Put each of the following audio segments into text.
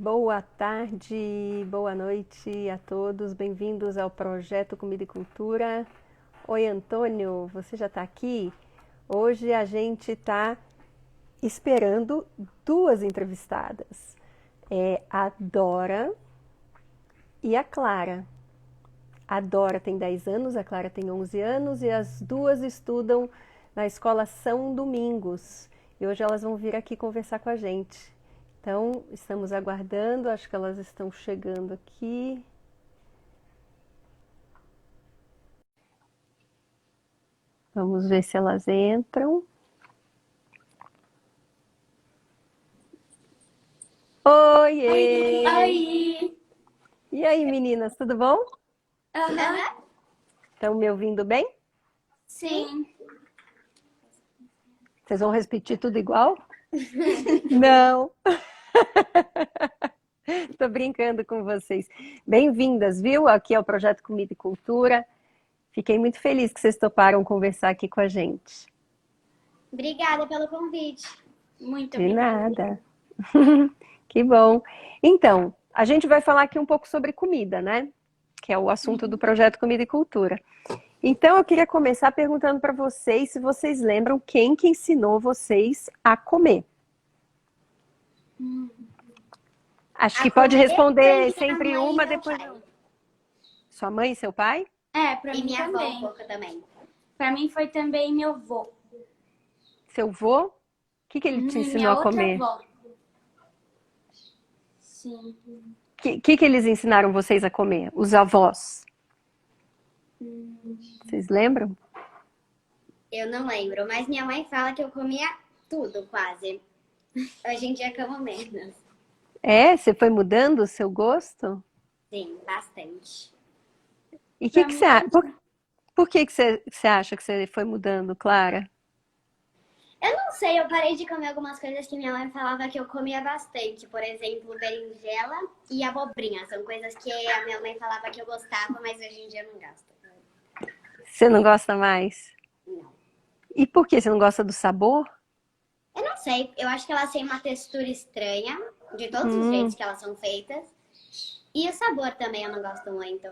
Boa tarde, boa noite a todos, bem-vindos ao Projeto Comida e Cultura. Oi, Antônio, você já está aqui? Hoje a gente está esperando duas entrevistadas, a Dora e a Clara. A Dora tem 10 anos, a Clara tem 11 anos e as duas estudam na escola São Domingos. E hoje elas vão vir aqui conversar com a gente. Então, estamos aguardando, acho que elas estão chegando aqui. Vamos ver se elas entram. Oiê! Oi! E aí, meninas, tudo bom? Aham. Estão me ouvindo bem? Sim. Vocês vão repetir tudo igual? Não! Estou brincando com vocês. Bem-vindas, viu? Aqui é o Projeto Comida e Cultura. Fiquei muito feliz que vocês toparam conversar aqui com a gente. Obrigada pelo convite. Muito De obrigada. nada. Que bom. Então, a gente vai falar aqui um pouco sobre comida, né? Que é o assunto do Projeto Comida e Cultura. Então, eu queria começar perguntando para vocês se vocês lembram quem que ensinou vocês a comer. Acho que pode responder sempre uma, depois... Sua mãe e seu pai? Pra E mim minha avó também. um pouco também. Pra mim foi também meu avô. Seu vô? O que ele te E ensinou minha a outra comer? avó. Sim. O que eles ensinaram vocês a comer? Os avós? Vocês lembram? Eu não lembro, mas minha mãe fala que eu comia tudo quase. Hoje em dia como menos. É? Você foi mudando o seu gosto? Sim, bastante. E Pra que mim, você acha? Por que você acha que você foi mudando, Clara? Eu não sei, eu parei de comer algumas coisas que minha mãe falava que eu comia bastante. Por exemplo, berinjela e abobrinha. São coisas que a minha mãe falava que eu gostava, mas hoje em dia eu não gosto. Você não gosta mais? Não. E por que? Você não gosta do sabor? Eu não sei, eu acho que elas têm uma textura estranha, de todos os jeitos que elas são feitas. E o sabor também eu não gosto muito.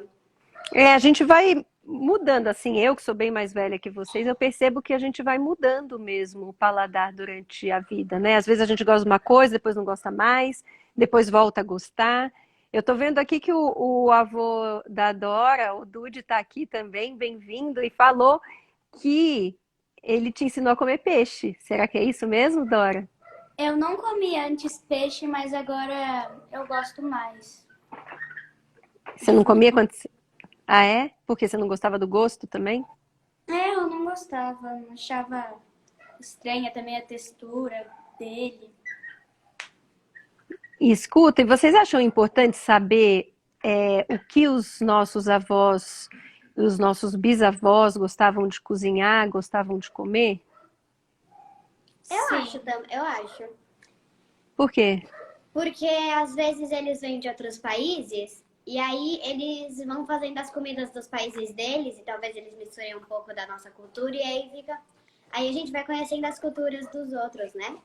A gente vai mudando, assim, eu que sou bem mais velha que vocês, eu percebo que a gente vai mudando mesmo o paladar durante a vida, né? Às vezes a gente gosta de uma coisa, depois não gosta mais, depois volta a gostar. Eu tô vendo aqui que o avô da Dora, o Dude, tá aqui também, bem-vindo, e falou que ele te ensinou a comer peixe. Será que é isso mesmo, Dora? eu não comia antes peixe, mas agora eu gosto mais. Você não comia quando... Ah, é? Porque você não gostava do gosto também? Eu não gostava, achava estranha também a textura dele. E escuta, e vocês acham importante saber o que os nossos avós, os nossos bisavós gostavam de cozinhar, gostavam de comer? Eu acho. Por quê? Porque às vezes eles vêm de outros países e aí eles vão fazendo as comidas dos países deles e talvez eles misturem um pouco da nossa cultura e aí fica. Aí a gente vai conhecendo as culturas dos outros, né?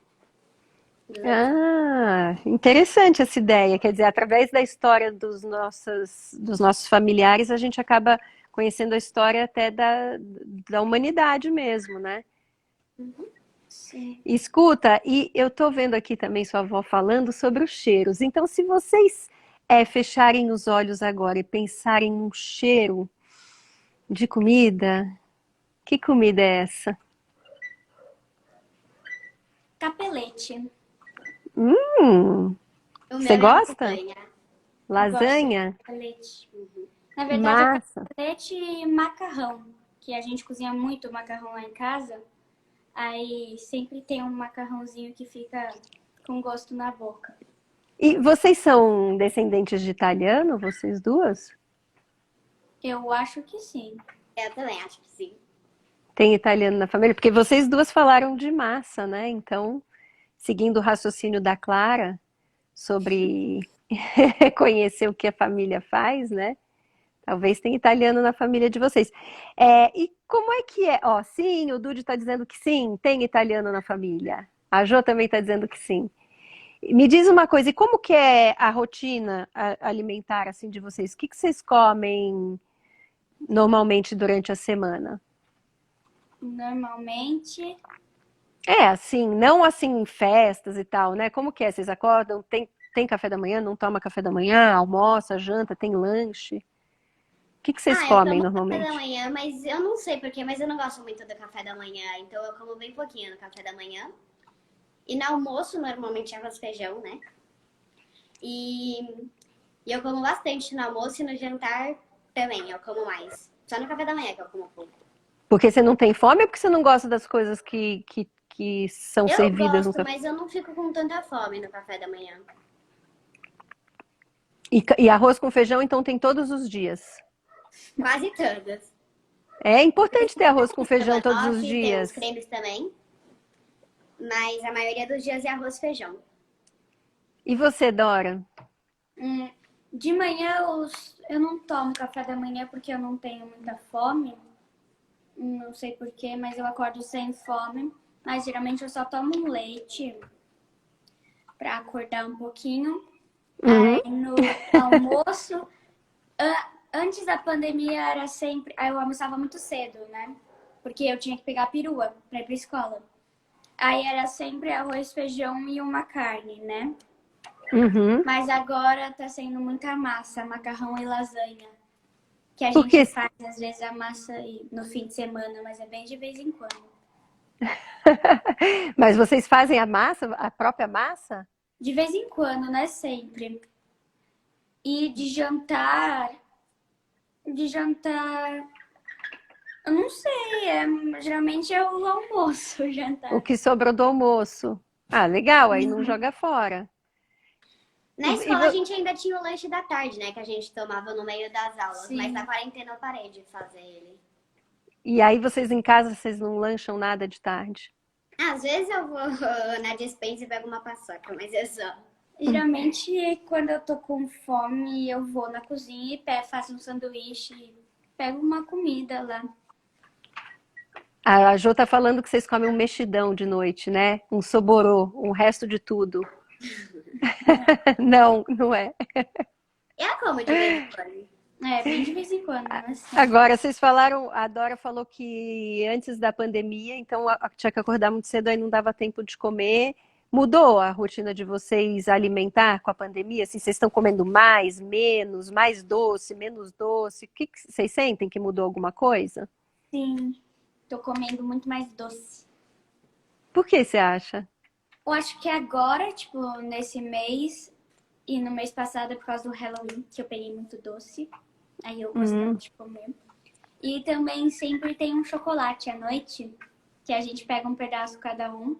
Ah, interessante essa ideia. Quer dizer, através da história dos nossos familiares, a gente acaba conhecendo a história até da humanidade mesmo, né? Sim. Escuta, e eu tô vendo aqui também sua avó falando sobre os cheiros. Então, se vocês fecharem os olhos agora e pensarem num cheiro de comida, que comida é essa? Capelete. Hum, O você meu é gosta? lasanha. Lasanha? Capelete. Na verdade, é Massa. capelete e macarrão, que a gente cozinha muito macarrão lá em casa. Aí sempre tem um macarrãozinho que fica com gosto na boca. E vocês são descendentes de italiano, vocês duas? Eu acho que sim. Eu também acho que sim. Tem italiano na família? Porque vocês duas falaram de massa, né? Então, seguindo o raciocínio da Clara sobre conhecer o que a família faz, né? Talvez tenha italiano na família de vocês. E como é que é? Ó, sim, o Dude está dizendo que sim, tem italiano na família. A Jo também está dizendo que sim. Me diz uma coisa, e como que é a rotina alimentar assim de vocês? O que que vocês comem normalmente durante a semana? Normalmente, É, assim, não assim em festas e tal, né? Como que é? Vocês acordam, tem café da manhã, não toma café da manhã, almoça, janta, tem lanche? O que que vocês Ah, eu comem tomo café da normalmente? manhã, mas eu não sei porquê, mas eu não gosto muito do café da manhã. Então eu como bem pouquinho no café da manhã. E no almoço, normalmente é arroz e feijão, né? E, e eu como bastante no almoço e no jantar também, eu como mais. Só no café da manhã que eu como pouco. Porque você não tem fome ou porque você não gosta das coisas que são Eu servidas no gosto, café? mas eu não fico com tanta fome no café da manhã. E arroz com feijão, então, tem todos os dias. Quase todas. É importante ter arroz com feijão todos os Estrogonofe, tem uns dias. cremes também. Mas a maioria dos dias é arroz e feijão. E você, Dora? de manhã eu não tomo café da manhã porque eu não tenho muita fome. Não sei porquê, mas eu acordo sem fome. Mas geralmente eu só tomo um leite pra acordar um pouquinho. Uhum. Aí no almoço, antes da pandemia era sempre. Aí eu almoçava muito cedo, né? Porque eu tinha que pegar a perua pra ir pra escola. Aí era sempre arroz, feijão e uma carne, né? Uhum. Mas agora tá sendo muita massa, macarrão e lasanha. Que a Porque, gente faz, às vezes, a massa no fim de semana, mas é bem de vez em quando. mas vocês fazem a massa, a própria massa? De vez em quando, não é sempre. E de jantar, eu não sei, geralmente é o almoço, o jantar. O que sobrou do almoço? Ah, legal, aí não joga fora. Na escola a gente ainda tinha o lanche da tarde, né? Que a gente tomava no meio das aulas. Sim. Mas na quarentena eu parei de fazer ele. E aí vocês em casa, vocês não lancham nada de tarde? Às vezes eu vou na despensa e pego uma paçoca, mas é só. Geralmente, quando eu tô com fome, eu vou na cozinha e faço um sanduíche, pego uma comida lá. A Jo tá falando que vocês comem um mexidão de noite, né? Um soborô, um resto de tudo. Não, não é. Eu como de vez em quando. É, bem de vez em quando, mas Agora, vocês falaram, a Dora falou que antes da pandemia, então tinha que acordar muito cedo, aí não dava tempo de comer. Mudou a rotina de vocês alimentar com a pandemia? Assim, vocês estão comendo mais, menos, mais doce, menos doce? O que vocês sentem que mudou alguma coisa? sim, tô comendo muito mais doce. Por que você acha? Eu acho que agora, tipo, nesse mês e no mês passado é por causa do Halloween, que eu peguei muito doce. Aí eu gostava de comer. E também sempre tem um chocolate à noite, que a gente pega um pedaço cada um.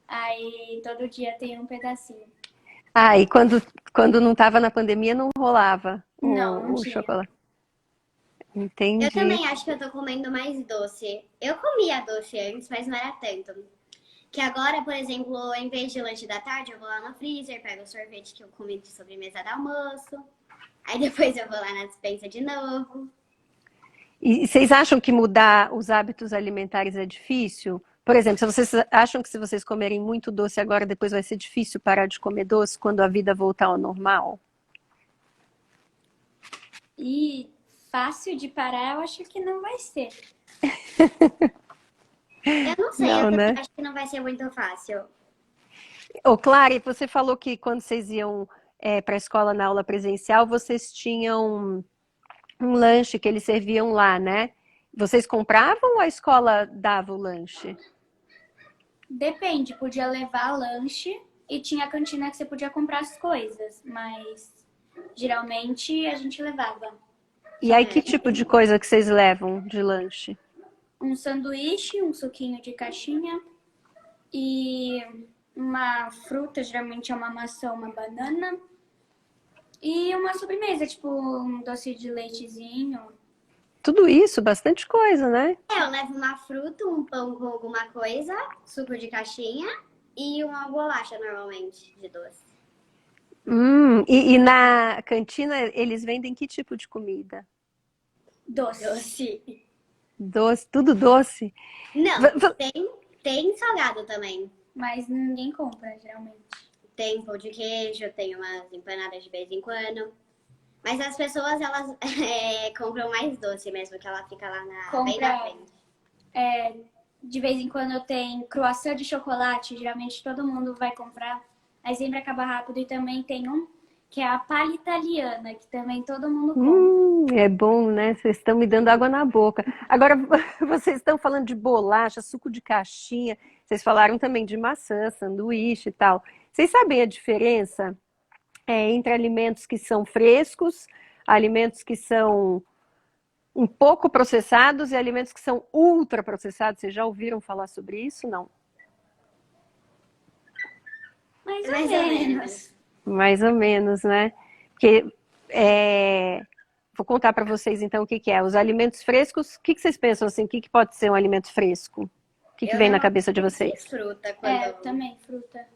Aí todo dia tem um pedacinho. Ah, e quando não estava na pandemia não rolava Não o tinha. chocolate. Eu Entendi. também acho que eu tô comendo mais doce. Eu comia doce antes, mas não era tanto. Que agora, por exemplo, em vez de lanche da tarde, eu vou lá no freezer, pego o sorvete que eu comi de sobremesa do almoço. Aí depois eu vou lá na despensa de novo. E vocês acham que mudar os hábitos alimentares é difícil? Por exemplo, se vocês acham que se vocês comerem muito doce agora, depois vai ser difícil parar de comer doce quando a vida voltar ao normal? E fácil de parar, eu acho que não vai ser. Eu não sei, Não, eu também né? acho que não vai ser muito fácil. Ô, Clara, e você falou que quando vocês iam para a escola na aula presencial, vocês tinham um lanche que eles serviam lá, né? Vocês compravam ou a escola dava o lanche? Depende, podia levar lanche e tinha a cantina que você podia comprar as coisas, mas geralmente a gente levava E aí, que tipo de coisa que vocês levam de lanche? um sanduíche, um suquinho de caixinha e uma fruta, geralmente é uma maçã, uma banana. E uma sobremesa, tipo um doce de leitezinho. Tudo isso, bastante coisa, né? Eu levo uma fruta, um pão com alguma coisa, suco de caixinha e uma bolacha normalmente de doce. E na cantina eles vendem que tipo de comida? Doce. Doce. Doce, tudo doce? Não, tem salgado também. Mas ninguém compra, geralmente. tem pão de queijo, tem umas empanadas de vez em quando. Mas as pessoas, elas compram mais doce mesmo, que ela fica lá bem na frente. De vez em quando tem croissant de chocolate, geralmente todo mundo vai comprar, mas sempre acaba rápido. E também tem um que é a palha italiana, que também todo mundo compra. É bom, né? Vocês estão me dando água na boca. Agora, vocês estão falando de bolacha, suco de caixinha. Vocês falaram também de maçã, sanduíche e tal. Vocês sabem a diferença entre alimentos que são frescos, alimentos que são um pouco processados e alimentos que são ultraprocessados? Vocês já ouviram falar sobre isso? Não? Mais ou Mais ou menos. menos. Mais ou menos, né? Porque vou contar para vocês então o que é. Os alimentos frescos, o que vocês pensam assim? O que pode ser um alimento fresco? O que vem na cabeça de vocês? Fruta, quando... Também fruta.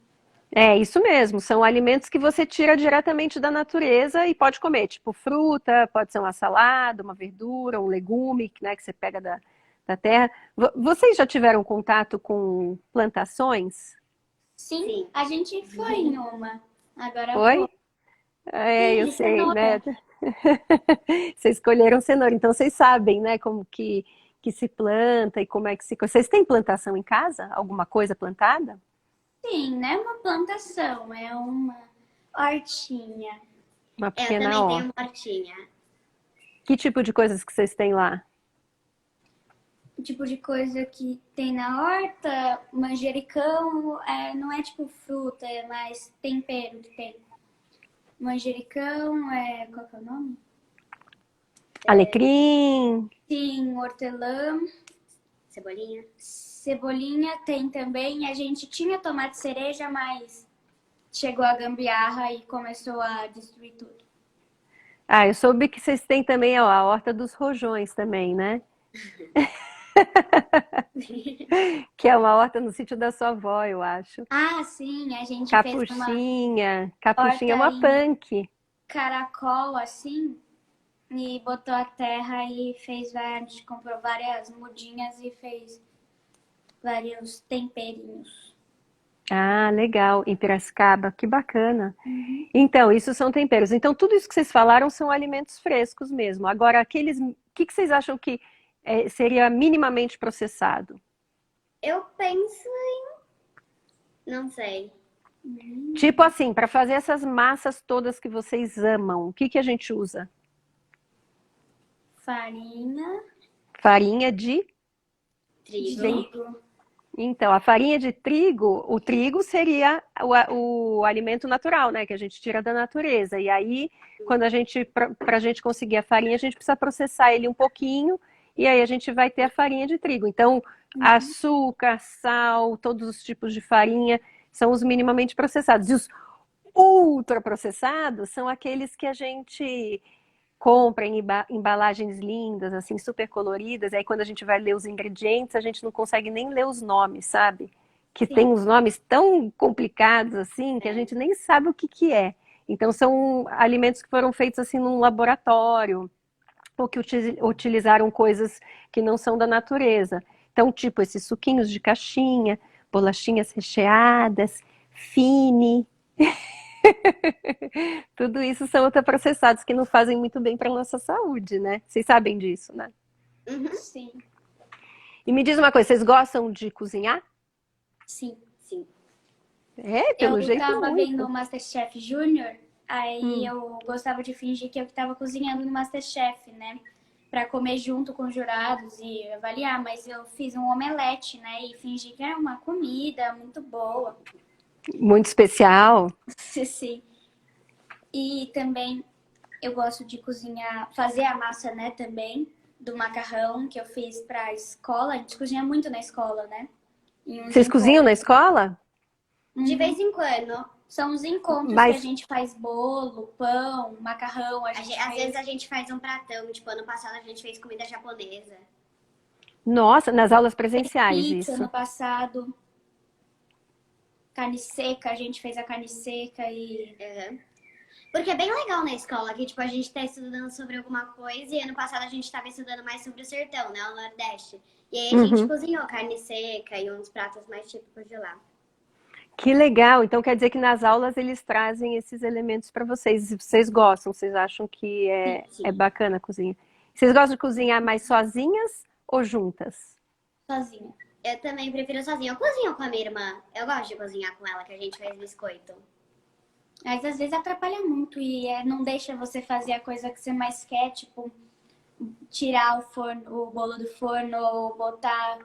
É isso mesmo, são alimentos que você tira diretamente da natureza e pode comer, tipo fruta, pode ser uma salada, uma verdura, um legume, né, que você pega da terra. Vocês já tiveram contato com plantações? Sim, a gente foi em uma. Agora Foi? Eu Sim, sei, cenoura. né? Vocês escolheram cenoura, então vocês sabem, né, como que se planta e como é que se... Vocês têm plantação em casa? Alguma coisa plantada? Sim, não é uma plantação, é uma hortinha. Uma Eu pequena também horta. tenho uma hortinha. Que tipo de coisas que vocês têm lá? O tipo de coisa que tem na horta, manjericão, não é tipo fruta, é mais tempero que tem. Manjericão, qual que é o nome? Alecrim, Sim, hortelã, Cebolinha. cebolinha tem também. A gente tinha tomate cereja, mas chegou a gambiarra e começou a destruir tudo. eu soube que vocês têm também ó, a horta dos rojões também, né? Que é uma horta no sítio da sua avó, eu acho. Ah, sim, a gente fez uma Capuchinha é horta uma em punk. caracol, assim, e botou a terra e a gente comprou várias mudinhas e fez vários temperinhos. Ah, legal, em Piracicaba, que bacana. Então, isso são temperos. Então, tudo isso que vocês falaram são alimentos frescos mesmo. Agora, o que vocês acham que seria minimamente processado? Eu penso não sei. Tipo assim, para fazer essas massas todas que vocês amam, o que a gente usa? Farinha, Farinha de... trigo. Então, a farinha de trigo, o trigo seria o alimento natural, né? Que a gente tira da natureza. E aí, para a gente conseguir a farinha, a gente precisa processar ele um pouquinho, e aí a gente vai ter a farinha de trigo. Então, açúcar, sal, todos os tipos de farinha são os minimamente processados. E os ultraprocessados são aqueles que a gente compra em embalagens lindas, assim, super coloridas, e aí quando a gente vai ler os ingredientes, a gente não consegue nem ler os nomes, sabe? Que tem uns nomes tão complicados, assim, que a gente nem sabe o que é. Então, são alimentos que foram feitos, assim, num laboratório, ou que utilizaram coisas que não são da natureza. Então, tipo, esses suquinhos de caixinha, bolachinhas recheadas, fine... Tudo isso são ultraprocessados que não fazem muito bem para a nossa saúde, né? Vocês sabem disso, né? Sim, E me diz uma coisa, vocês gostam de cozinhar? sim. Pelo Eu jeito tava muito. vendo o MasterChef Júnior, aí eu gostava de fingir que eu tava cozinhando no MasterChef, né? Pra comer junto com os jurados e avaliar, mas eu fiz um omelete, né? E fingi que era uma comida muito boa. Muito especial. Sim. E também eu gosto de cozinhar, fazer a massa, né, também, do macarrão que eu fiz pra escola. A gente cozinha muito na escola, né? Vocês cozinham na escola? De vez em quando. São os encontros Mas- que a gente faz bolo, pão, macarrão. Às vezes a gente faz um pratão. Tipo, ano passado a gente fez comida japonesa. Nossa, nas aulas presenciais pizza isso. ano passado. Carne seca, a gente fez a carne seca e... Porque é bem legal na escola, que tipo, a gente tá estudando sobre alguma coisa e ano passado a gente tava estudando mais sobre o sertão, né? O Nordeste. E aí a gente cozinhou carne seca e uns pratos mais típicos de lá. Que legal! Então quer dizer que nas aulas eles trazem esses elementos para vocês. E vocês gostam, vocês acham que Sim, é sim. bacana a cozinha? Vocês gostam de cozinhar mais sozinhas ou juntas? Sozinha. Eu também prefiro sozinha. Eu cozinho com a minha irmã. Eu gosto de cozinhar com ela, que a gente faz biscoito. Mas às vezes atrapalha muito e não deixa você fazer a coisa que você mais quer, tipo, tirar o bolo do forno, ou botar,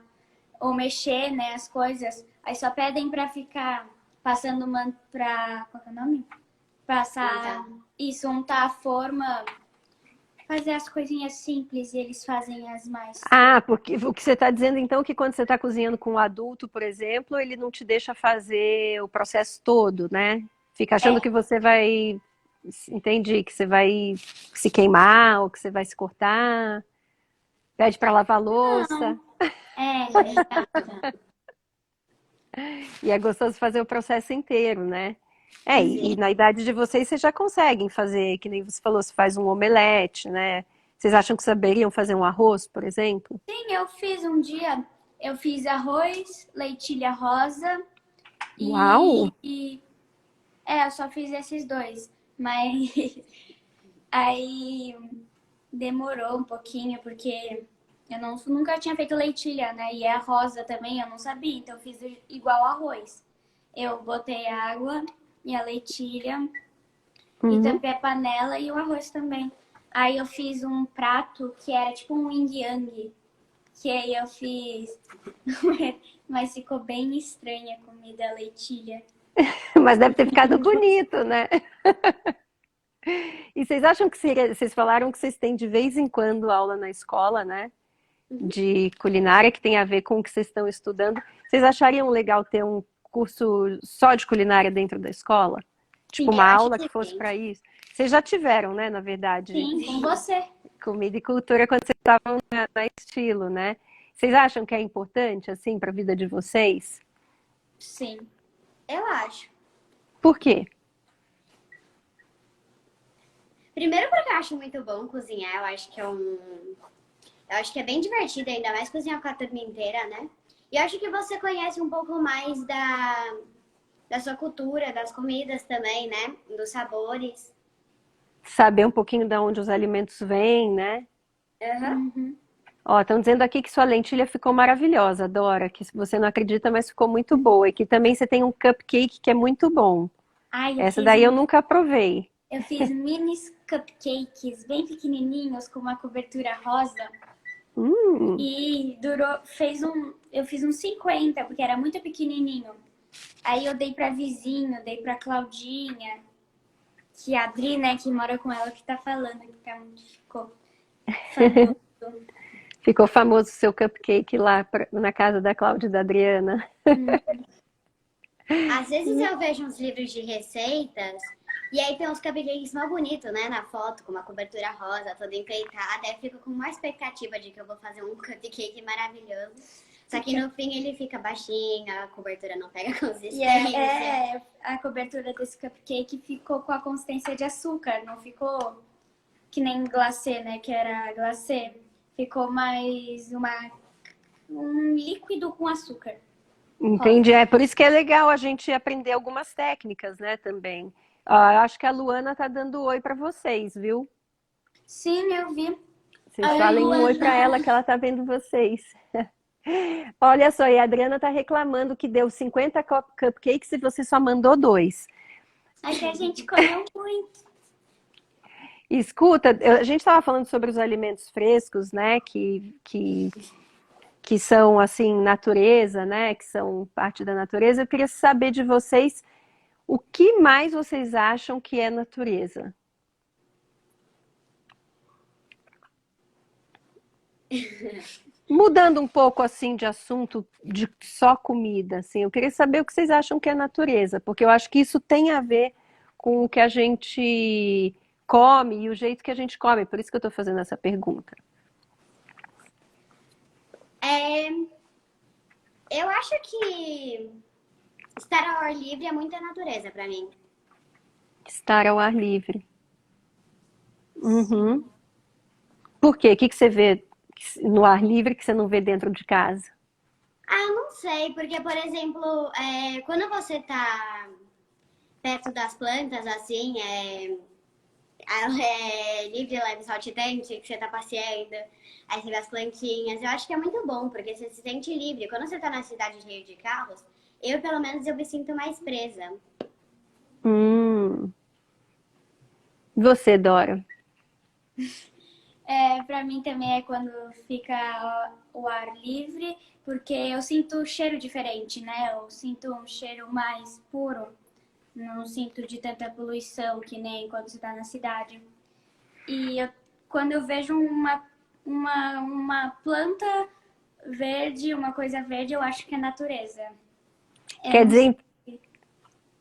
ou mexer, né, as coisas. Aí só pedem pra ficar passando qual que é o nome? Passar, Untar. isso, untar a forma, fazer as coisinhas simples e eles fazem as mais. Ah, porque o que você está dizendo então é que quando você está cozinhando com um adulto, por exemplo, ele não te deixa fazer o processo todo, né? Fica achando É, que você vai, entendi, que você vai se queimar ou que você vai se cortar, pede para lavar a louça. não. Exato. E é gostoso fazer o processo inteiro, né? É, e Sim. na idade de vocês já conseguem fazer, que nem você falou, você faz um omelete, né? Vocês acham que saberiam fazer um arroz, por exemplo? Sim, eu fiz um dia, eu fiz arroz, lentilha rosa Uau! eu só fiz esses dois. Mas aí demorou um pouquinho, porque nunca tinha feito lentilha, né? E é rosa também, eu não sabia, então eu fiz igual arroz. Eu botei água e a lentilha e Uhum. tampei a panela e o arroz também. Aí eu fiz um prato que era tipo um yin yang, que aí eu fiz, mas ficou bem estranha a comida, a lentilha. Mas deve ter ficado bonito, né? E vocês acham que seria, vocês falaram que vocês têm de vez em quando aula na escola, né? Uhum. De culinária, que tem a ver com o que vocês estão estudando. Vocês achariam legal ter um curso só de culinária dentro da escola? Tipo, Sim, uma Eu acho aula que que fosse sim. para isso? Vocês já tiveram, né, na verdade, sim, com você. comida e cultura quando vocês estavam na estilo, né? Vocês acham que é importante, assim, para a vida de vocês? Sim. Eu acho. Por quê? Primeiro porque eu acho muito bom cozinhar. Eu acho que é um. Eu acho que é bem divertido, ainda mais cozinhar com a turma inteira, né? E eu acho que você conhece um pouco mais da sua cultura, das comidas também, né? Dos sabores. Saber um pouquinho de onde os alimentos vêm, né? Aham. Uhum. Ó, estão dizendo aqui que sua lentilha ficou maravilhosa, Dora, que você não acredita, mas ficou muito boa. E que também você tem um cupcake que é muito bom. Ai, Essa daí eu nunca provei. eu fiz mini cupcakes bem pequenininhos com uma cobertura rosa Hum, e eu fiz uns 50 porque era muito pequenininho. Aí eu dei pra vizinho, dei pra Claudinha, que a Adri, né, que mora com ela, que tá falando que ficou famoso. ficou famoso o seu cupcake lá na casa da Cláudia e da Adriana. Às vezes eu vejo uns livros de receitas e aí tem uns cupcakes mó bonitos, né? Na foto, com uma cobertura rosa, toda enfeitada. Aí eu fico com uma expectativa de que eu vou fazer um cupcake maravilhoso. Só que no fim ele fica baixinho, a cobertura não pega E consistência. a cobertura desse cupcake ficou com a consistência de açúcar, não ficou que nem glacê, né, que era glacê. Ficou mais um líquido com açúcar. Entendi. É por isso que é legal a gente aprender algumas técnicas, né, também. Ó, eu acho que a Luana tá dando oi para vocês, viu? Sim, eu vi. Vocês Ai, falem um oi para Luana. ela que ela tá vendo vocês. Olha só, e a Adriana tá reclamando que deu 50 cupcakes e você só mandou dois. É que a gente comeu muito. Escuta, a gente estava falando sobre os alimentos frescos, né, que são, assim, natureza, né, que são parte da natureza. Eu queria saber de vocês o que mais vocês acham que é natureza? Mudando um pouco, assim, de assunto de só comida, assim, eu queria saber o que vocês acham que é natureza, porque eu acho que isso tem a ver com o que a gente come e o jeito que a gente come, por isso que eu estou fazendo essa pergunta. É, eu acho que estar ao ar livre é muita natureza pra mim. Estar ao ar livre. Uhum. Por quê? O que que você vê no ar livre que você não vê dentro de casa? Ah, eu não sei, porque, por exemplo, quando você tá perto das plantas, assim, livre, leve, saltitante, que você tá passeando, aí você vê as plantinhas. Eu acho que é muito bom, porque você se sente livre. Quando você tá na cidade cheia de carros, pelo menos, eu me sinto mais presa. Hum. Você, Dora? Pra mim também é quando fica o ar livre, porque eu sinto o cheiro diferente, né? Eu sinto um cheiro mais puro, não sinto de tanta poluição que nem quando você tá na cidade. E quando eu vejo uma planta verde, uma coisa verde, eu acho que é natureza. Quer Não sei. dizer,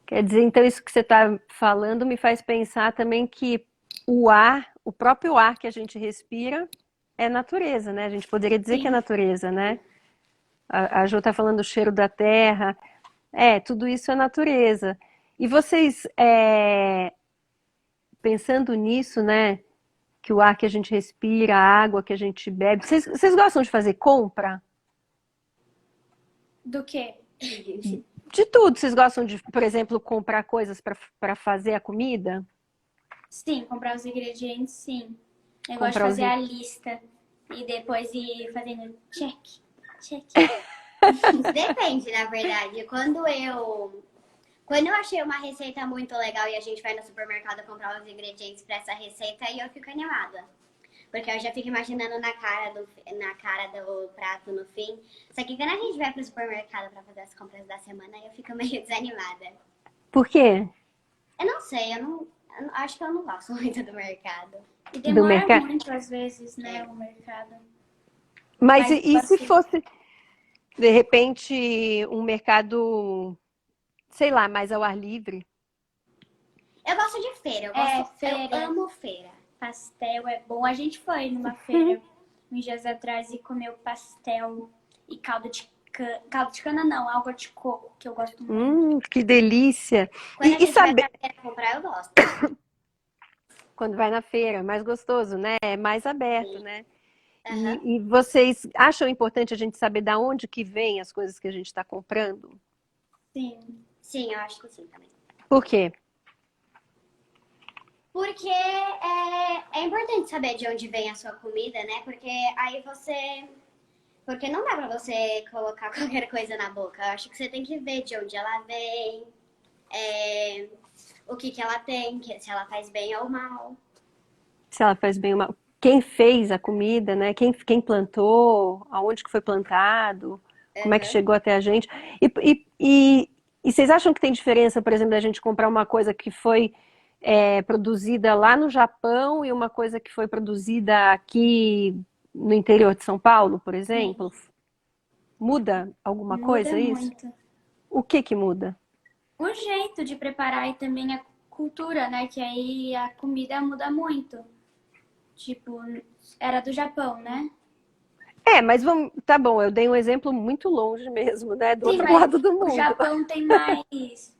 quer dizer, então isso que você está falando me faz pensar também que o ar, o próprio ar que a gente respira é natureza, né? A gente poderia dizer que é Sim, natureza, né? A Jo está falando do cheiro da terra. É, tudo isso é natureza. E vocês, pensando nisso, né? Que o ar que a gente respira, a água que a gente bebe. Vocês gostam de fazer compra? do quê? De tudo. Vocês gostam de, por exemplo, comprar coisas para fazer a comida? Sim, comprar os ingredientes, sim. Eu gosto de Comprar os. fazer a lista e depois ir fazendo check, check. Depende, na verdade. Quando eu achei uma receita muito legal e a gente vai no supermercado comprar os ingredientes para essa receita, aí eu fico animada. Porque eu já fico imaginando na cara do prato no fim. Só que quando a gente vai pro supermercado para fazer as compras da semana, eu fico meio desanimada. Por quê? Eu não sei, acho que eu não gosto muito do mercado. E Do demora mercado? muito, às vezes, né, o mercado. Mas Mas, tipo e se assim, fosse, de repente, um mercado, sei lá, mais ao ar livre? Eu gosto de feira, eu feira, amo feira. pastel é bom. A gente foi numa feira uns dias atrás e comeu pastel e caldo de cana não, água de coco, que eu gosto muito. Que delícia! Quando a E gente vai saber, pra feira comprar, eu gosto. quando vai na feira, é mais gostoso, né? É mais aberto, Sim. né? Aham. E vocês acham importante a gente saber da onde que vem as coisas que a gente está comprando? Sim. Sim, eu acho que sim também. Por quê? Porque é importante saber de onde vem a sua comida, né? Porque aí você. Porque não dá pra você colocar qualquer coisa na boca. Eu acho que você tem que ver de onde ela vem, é, o que que ela tem, se ela faz bem ou mal. Se ela faz bem ou mal. Quem fez a comida, né? Quem plantou, aonde que foi plantado, como é que Aham. chegou até a gente. E vocês acham que tem diferença, por exemplo, da gente comprar uma coisa que foi produzida lá no Japão e uma coisa que foi produzida aqui no interior de São Paulo, por Sim. exemplo? Muda alguma Muda coisa isso? muito. O que que muda? O jeito de preparar e também a cultura, né? Que aí a comida muda muito. Tipo, era do Japão, né? Mas vamos, tá bom, eu dei um exemplo muito longe mesmo, né? Do Sim, outro mas lado do o mundo. Japão tem mais.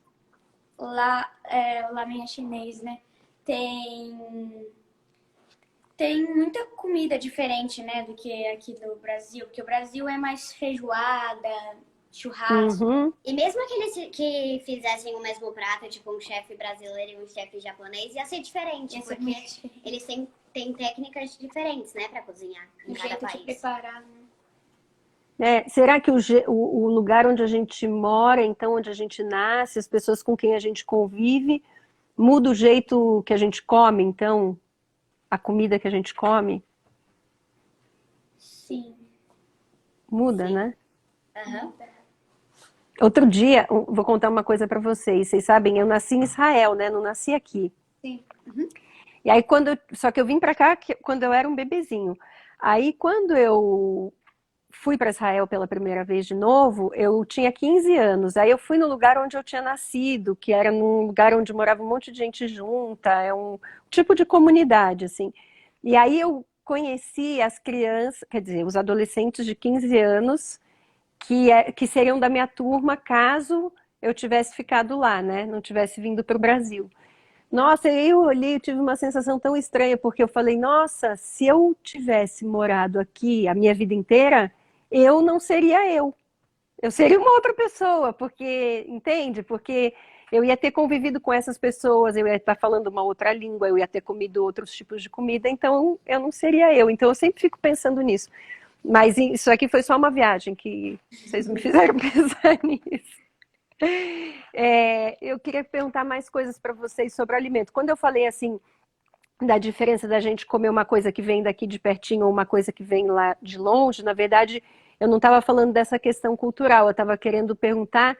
Lá, o lamen é chinês, né? Tem. Tem muita comida diferente, né, do que aqui do Brasil. Porque o Brasil é mais feijoada, churrasco. Uhum. E mesmo que fizessem o mesmo prato, tipo um chefe brasileiro e um chefe japonês, ia ser diferente, Ia ser porque muito diferente. eles têm técnicas diferentes, né, pra cozinhar em O cada jeito de país. preparar, né? Será que o lugar onde a gente mora, então, onde a gente nasce, as pessoas com quem a gente convive, muda o jeito que a gente come, então, a comida que a gente come? Sim. Muda, Sim. né? Aham. Outro dia, vou contar uma coisa para vocês. Vocês sabem, eu nasci em Israel, né? Não nasci aqui. Sim. E aí, só que eu vim para cá quando eu era um bebezinho. Aí, quando eu fui para Israel pela primeira vez de novo, eu tinha 15 anos. Aí eu fui no lugar onde eu tinha nascido, que era num lugar onde morava um monte de gente junta, é um tipo de comunidade, assim. E aí eu conheci as crianças, quer dizer, os adolescentes de 15 anos, que seriam da minha turma caso eu tivesse ficado lá, né? Não tivesse vindo para o Brasil. Nossa, eu olhei, eu tive uma sensação tão estranha, porque eu falei, nossa, se eu tivesse morado aqui a minha vida inteira, eu não seria eu. Eu seria uma outra pessoa, porque, entende? Porque eu ia ter convivido com essas pessoas, eu ia estar falando uma outra língua, eu ia ter comido outros tipos de comida, então eu não seria eu. Então eu sempre fico pensando nisso. Mas isso aqui foi só uma viagem que vocês me fizeram pensar nisso. Eu queria perguntar mais coisas para vocês sobre o alimento. Quando eu falei assim da diferença da gente comer uma coisa que vem daqui de pertinho ou uma coisa que vem lá de longe, na verdade, eu não estava falando dessa questão cultural, eu estava querendo perguntar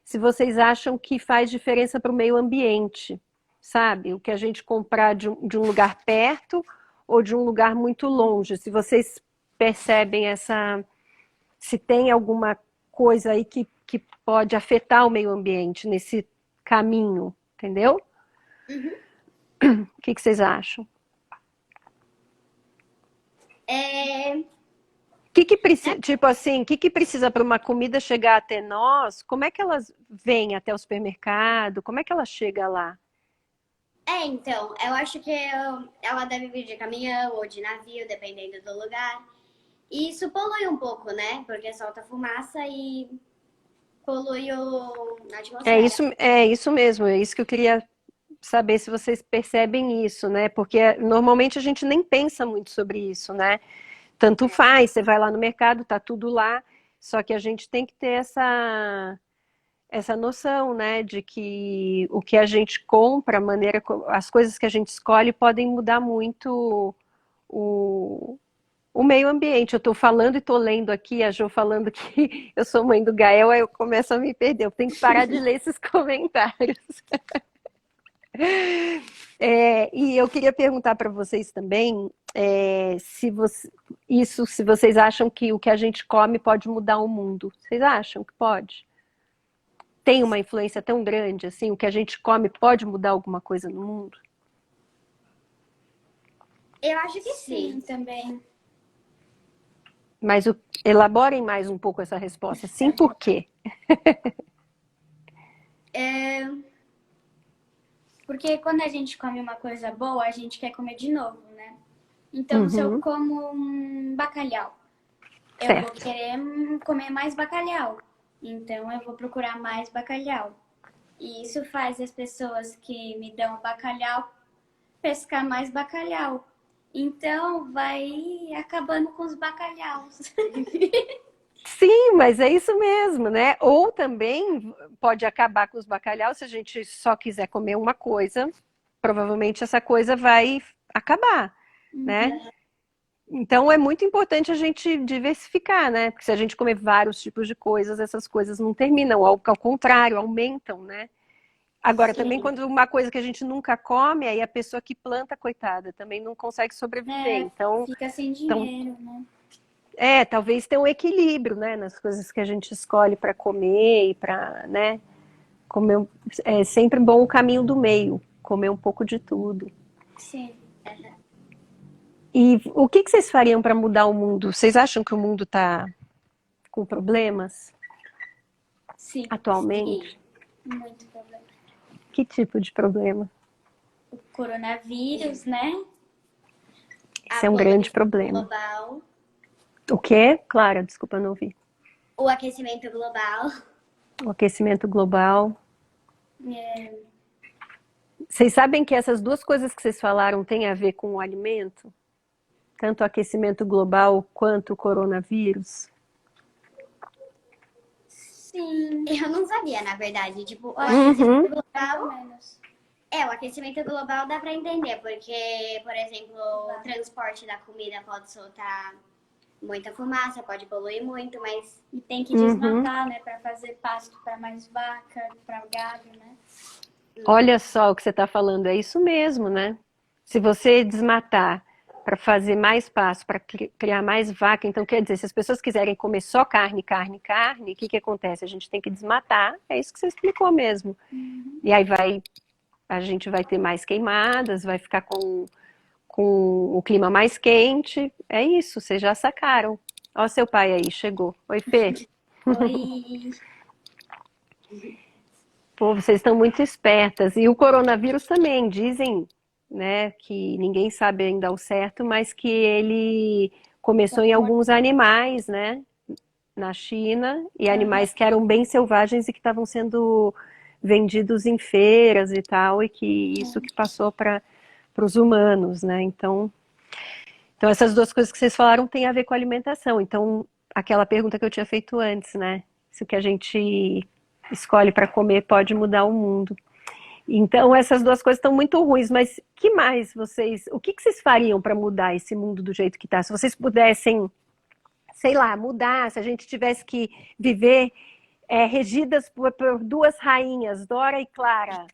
se vocês acham que faz diferença para o meio ambiente, sabe? O que a gente comprar de um lugar perto ou de um lugar muito longe. Se vocês percebem se tem alguma coisa aí que pode afetar o meio ambiente nesse caminho, entendeu? Uhum. O que vocês acham? Que precisa, tipo assim, que precisa para uma comida chegar até nós? Como é que elas vêm até o supermercado? Como é que ela chega lá? Então, eu acho que ela deve vir de caminhão ou de navio, dependendo do lugar. E isso polui um pouco, né? Porque solta fumaça e polui a atmosfera. É isso mesmo, é isso que eu queria saber se vocês percebem isso, né? Porque normalmente a gente nem pensa muito sobre isso, né? Tanto faz, você vai lá no mercado, tá tudo lá, só que a gente tem que ter essa noção, né, de que o que a gente compra, as coisas que a gente escolhe podem mudar muito o meio ambiente. Eu estou falando e estou lendo aqui, a Jo falando que eu sou mãe do Gael, aí eu começo a me perder. Eu tenho que parar de ler esses comentários. E eu queria perguntar para vocês também se vocês acham que o que a gente come pode mudar o mundo. Vocês acham que pode? Tem uma influência tão grande assim? O que a gente come pode mudar alguma coisa no mundo? Eu acho que Sim, sim. também. Mas elaborem mais um pouco essa resposta. Sim, por quê? Porque quando a gente come uma coisa boa, a gente quer comer de novo, né? Então, se eu como um bacalhau, eu vou querer comer mais bacalhau. Então, eu vou procurar mais bacalhau. E isso faz as pessoas que me dão bacalhau pescar mais bacalhau. Então, vai acabando com os bacalhaus. Sim, mas é isso mesmo, né? Ou também pode acabar com os bacalhaus se a gente só quiser comer uma coisa, provavelmente essa coisa vai acabar, né? Então é muito importante a gente diversificar, né? Porque se a gente comer vários tipos de coisas, essas coisas não terminam, ao contrário, aumentam, né? Agora, também quando uma coisa que a gente nunca come, aí a pessoa que planta, coitada, também não consegue sobreviver. Então, fica sem dinheiro, né? Talvez tenha um equilíbrio, né, nas coisas que a gente escolhe para comer e para, né, comer. É sempre bom o caminho do meio, comer um pouco de tudo. Sim. E o que vocês fariam para mudar o mundo? Vocês acham que o mundo está com problemas? Sim. Atualmente? Sim. Muito problema. Que tipo de problema? O coronavírus, né? Esse é um grande problema. Global. O quê? Clara, desculpa, não ouvi. O aquecimento global. O aquecimento global. Vocês sabem que essas duas coisas que vocês falaram têm a ver com o alimento? Tanto o aquecimento global quanto o coronavírus? Sim. Eu não sabia, na verdade. Tipo, o aquecimento global... O aquecimento global dá pra entender, porque, por exemplo, o transporte da comida pode soltar muita fumaça, pode poluir muito, mas... E tem que desmatar, né, pra fazer pasto pra mais vaca, pra gado, né? Olha só o que você está falando, é isso mesmo, né? Se você desmatar para fazer mais pasto, para criar mais vaca, então quer dizer, se as pessoas quiserem comer só carne, carne, carne, o que acontece? A gente tem que desmatar, é isso que você explicou mesmo. E aí a gente vai ter mais queimadas, vai ficar com o clima mais quente, é isso, vocês já sacaram. Ó, seu pai aí, chegou. Oi, Fê. Oi. Pô, vocês estão muito espertas. E o coronavírus também, dizem, né, que ninguém sabe ainda ao certo, mas que ele começou em alguns animais, né? na China e animais que eram bem selvagens e que estavam sendo vendidos em feiras e tal, e que isso que passou para os humanos, né? Então essas duas coisas que vocês falaram têm a ver com a alimentação. Então, aquela pergunta que eu tinha feito antes, né? Se o que a gente escolhe para comer pode mudar o mundo. Então, essas duas coisas estão muito ruins, mas o que vocês fariam para mudar esse mundo do jeito que está? Se vocês pudessem, sei lá, mudar, se a gente tivesse que viver regidas por duas rainhas, Dora e Clara,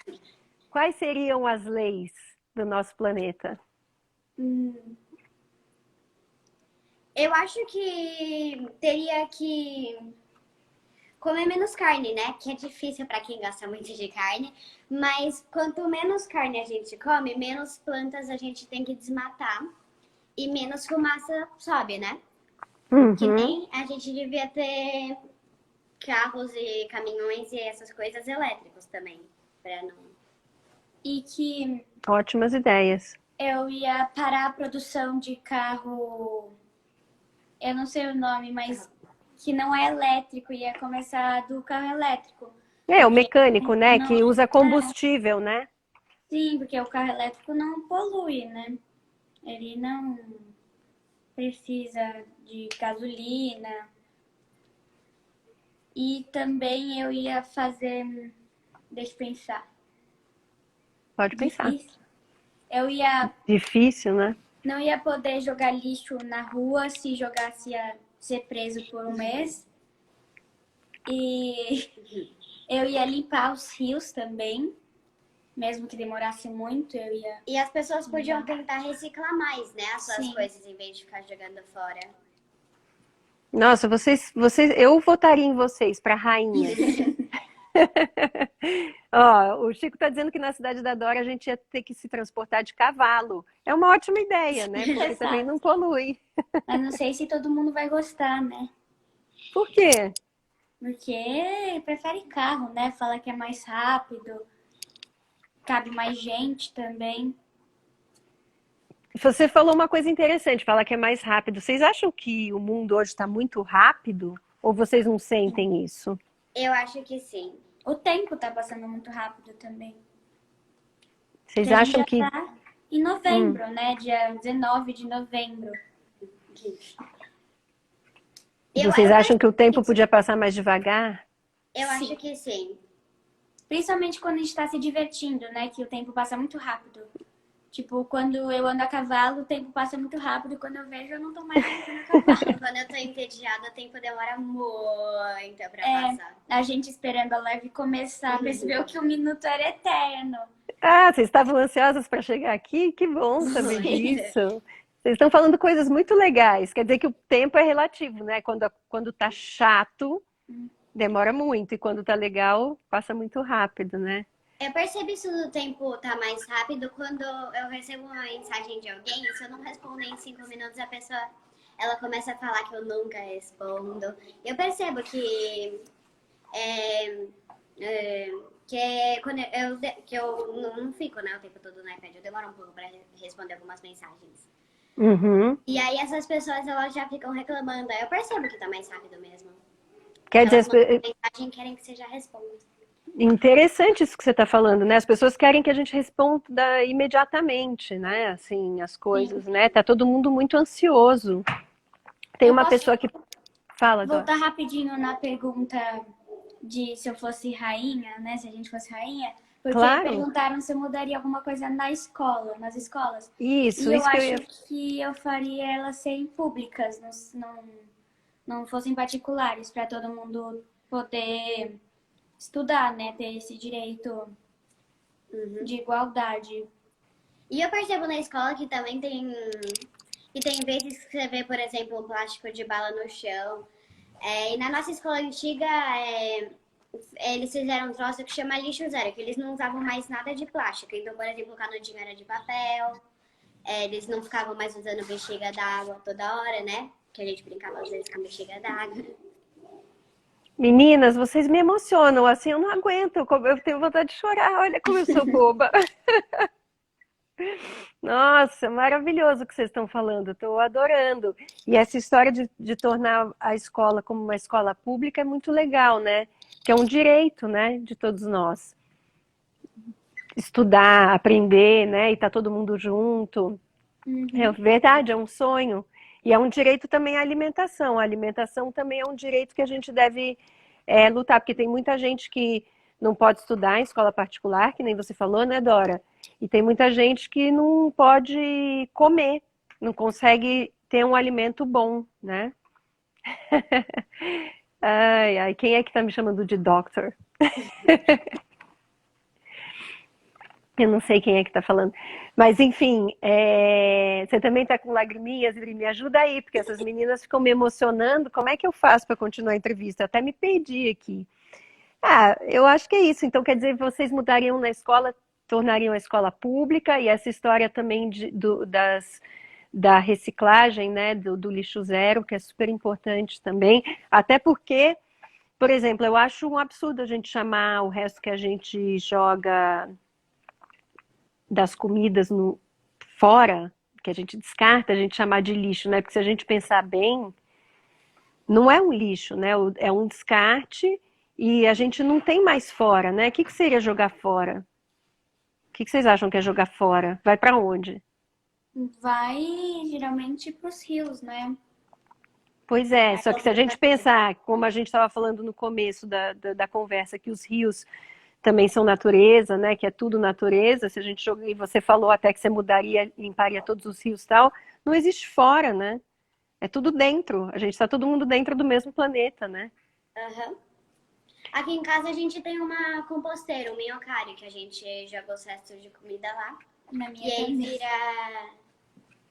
quais seriam as leis do nosso planeta? Eu acho que teria que comer menos carne, né? Que é difícil para quem gosta muito de carne. Mas quanto menos carne a gente come, menos plantas a gente tem que desmatar. E menos fumaça sobe, né? Que nem a gente devia ter carros e caminhões e essas coisas elétricos também. Pra não... E que Ótimas ideias. eu ia parar a produção de carro, eu não sei o nome, mas que não é elétrico, ia começar do carro elétrico. O mecânico, né? Não, Que usa combustível, né? sim, porque o carro elétrico não polui, né? Ele não precisa de gasolina. E também eu ia fazer, deixa eu pensar. Pode pensar. Difícil. Eu ia Difícil, né? não ia poder jogar lixo na rua, se jogasse ia ser preso por um mês. E eu ia limpar os rios também, mesmo que demorasse muito, eu ia... E as pessoas podiam tentar reciclar mais, né? As suas Sim. coisas, em vez de ficar jogando fora. Nossa, eu votaria em vocês para rainhas. Ó, o Chico está dizendo que na cidade da Dora a gente ia ter que se transportar de cavalo. É uma ótima ideia, né? Porque Exato. também não polui. Mas não sei se todo mundo vai gostar, né? Por quê? Porque prefere carro, né? Fala que é mais rápido, cabe mais gente também. Você falou uma coisa interessante, fala que é mais rápido. Vocês acham que o mundo hoje está muito rápido? Ou vocês não sentem isso? Eu acho que sim. O tempo tá passando muito rápido também. Vocês Porque a gente acham já que... tá em novembro, né? Dia 19 de novembro. Vocês acham que o tempo podia passar mais devagar? Eu Sim. acho que sim. Principalmente quando a gente tá se divertindo, né? Que o tempo passa muito rápido. Tipo, quando eu ando a cavalo, o tempo passa muito rápido. Quando eu vejo, eu não tô mais andando a cavalo. Quando eu tô entediada, o tempo demora muito pra passar. A gente esperando a live começar, percebeu que o minuto era eterno. Ah, vocês estavam ansiosas para chegar aqui? Que bom saber disso. Vocês estão falando coisas muito legais. Quer dizer que o tempo é relativo, né? Quando tá chato, demora muito. E quando tá legal, passa muito rápido, né? Eu percebi isso do tempo tá mais rápido quando eu recebo uma mensagem de alguém e se eu não responder em 5 minutos, a pessoa ela começa a falar que eu nunca respondo. Eu percebo que quando eu não fico, né, o tempo todo no iPad, eu demoro um pouco para responder algumas mensagens. Uhum. E aí essas pessoas elas já ficam reclamando. Aí eu percebo que tá mais rápido mesmo. Quer Elas dizer, mandam mensagem e querem que seja responda. interessante isso que você está falando, né? As pessoas querem que a gente responda imediatamente, né? Assim, as coisas, né? Tá todo mundo muito ansioso. Tem uma pessoa que fala, Dora. Voltar rapidinho na pergunta de se eu fosse rainha, né? Se a gente fosse rainha. Porque Claro. perguntaram se eu mudaria alguma coisa na escola, nas escolas. Isso E eu que eu acho ia... que eu faria elas serem públicas, não fossem particulares, para todo mundo poder estudar, né? Ter esse direito de igualdade. E eu percebo na escola que também tem vezes que você vê, por exemplo, um plástico de bala no chão. E na nossa escola antiga, eles fizeram um troço que chama lixo zero, que eles não usavam mais nada de plástico. Então, por exemplo, o canudinho era de papel, eles não ficavam mais usando bexiga d'água toda hora, né? Que a gente brincava às vezes com a bexiga d'água. Meninas, vocês me emocionam, assim, eu não aguento, eu tenho vontade de chorar, olha como eu sou boba. Nossa, maravilhoso o que vocês estão falando, estou adorando. E essa história de tornar a escola como uma escola pública é muito legal, né? Que é um direito, né, de todos nós. Estudar, aprender, né, e tá todo mundo junto. É Uhum. verdade, é um sonho. E é um direito também à alimentação. A alimentação também é um direito que a gente deve lutar, porque tem muita gente que não pode estudar em escola particular, que nem você falou, né, Dora? E tem muita gente que não pode comer, não consegue ter um alimento bom, né? Ai, ai, quem é que tá me chamando de doctor? Eu não sei quem é que tá falando. Mas, enfim, você também tá com lagriminhas, Adri? Me ajuda aí, porque essas meninas ficam me emocionando. Como é que eu faço para continuar a entrevista? Eu até me perdi aqui. Ah, eu acho que é isso. Então, quer dizer, vocês mudariam na escola, tornariam a escola pública, e essa história também da reciclagem, né, do lixo zero, que é super importante também. Até porque, por exemplo, eu acho um absurdo a gente chamar o resto que a gente joga das comidas fora, que a gente descarta, a gente chamar de lixo, né? Porque se a gente pensar bem, não é um lixo, né? É um descarte e a gente não tem mais fora, né? O que seria jogar fora? O que vocês acham que é jogar fora? Vai para onde? Vai geralmente pros rios, né? Pois é, Aí só que se a gente pensar, como a gente estava falando no começo da conversa, que os rios também são natureza, né? Que é tudo natureza. Se a gente jogar, e você falou até que você mudaria, limparia todos os rios e tal, não existe fora, né? É tudo dentro. A gente está todo mundo dentro do mesmo planeta, né? Aham. Aqui em casa a gente tem uma composteira, um minhocário, que a gente joga os restos de comida lá. Na minha E aí também. vira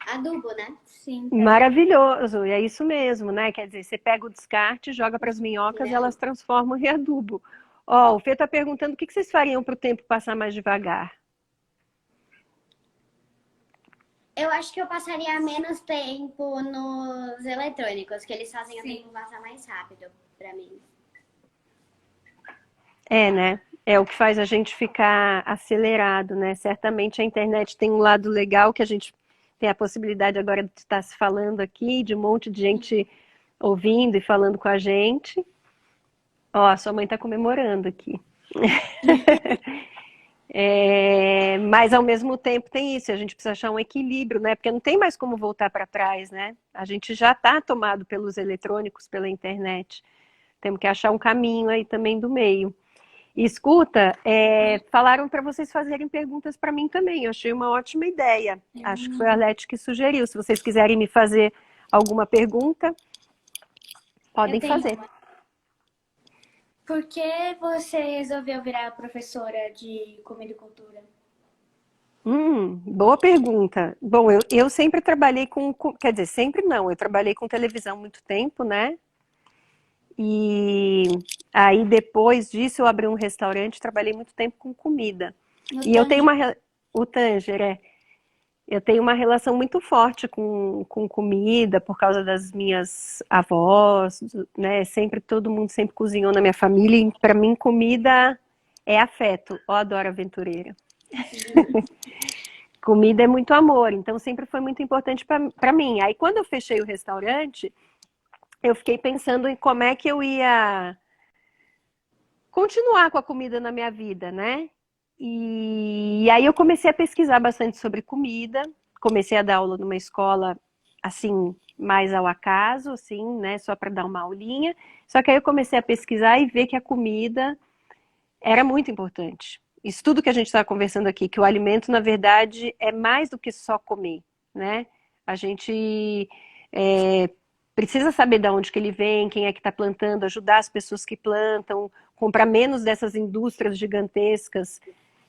adubo, né? Sim. Maravilhoso, e é isso mesmo, né? Quer dizer, você pega o descarte, joga para as minhocas e Não. elas transformam em adubo. Ó, o Fê está perguntando o que vocês fariam para o tempo passar mais devagar. Eu acho que eu passaria menos tempo nos eletrônicos, que eles fazem o Sim. tempo passar mais rápido pra mim. É, né? É o que faz a gente ficar acelerado, né? Certamente a internet tem um lado legal que a gente tem a possibilidade agora de estar se falando aqui, de um monte de gente ouvindo e falando com a gente. Ó, a sua mãe está comemorando aqui. Mas ao mesmo tempo tem isso, a gente precisa achar um equilíbrio, né? Porque não tem mais como voltar para trás, né? A gente já está tomado pelos eletrônicos, pela internet. Temos que achar um caminho aí também do meio. E escuta, falaram para vocês fazerem perguntas para mim também. Eu achei uma ótima ideia. Acho que foi a Arlete que sugeriu. Se vocês quiserem me fazer alguma pergunta, podem Eu tenho fazer. uma. Por que você resolveu virar professora de comida e cultura? Boa pergunta. Bom, eu sempre trabalhei quer dizer, sempre não, eu trabalhei com televisão há muito tempo, né? E aí depois disso eu abri um restaurante, trabalhei muito tempo com comida. E eu tenho o Tanger, eu tenho uma relação muito forte com comida por causa das minhas avós, né? Sempre todo mundo sempre cozinhou na minha família e para mim comida é afeto. Eu adoro aventureira. Comida é muito amor, então sempre foi muito importante para mim. Aí quando eu fechei o restaurante, eu fiquei pensando em como é que eu ia continuar com a comida na minha vida, né? E aí eu comecei a pesquisar bastante sobre comida, comecei a dar aula numa escola assim, mais ao acaso, assim, né, só para dar uma aulinha. Só que aí eu comecei a pesquisar e ver que a comida era muito importante. Isso tudo que a gente está conversando aqui, que o alimento, na verdade, é mais do que só comer, né? A gente precisa saber de onde que ele vem, quem é que está plantando, ajudar as pessoas que plantam, comprar menos dessas indústrias gigantescas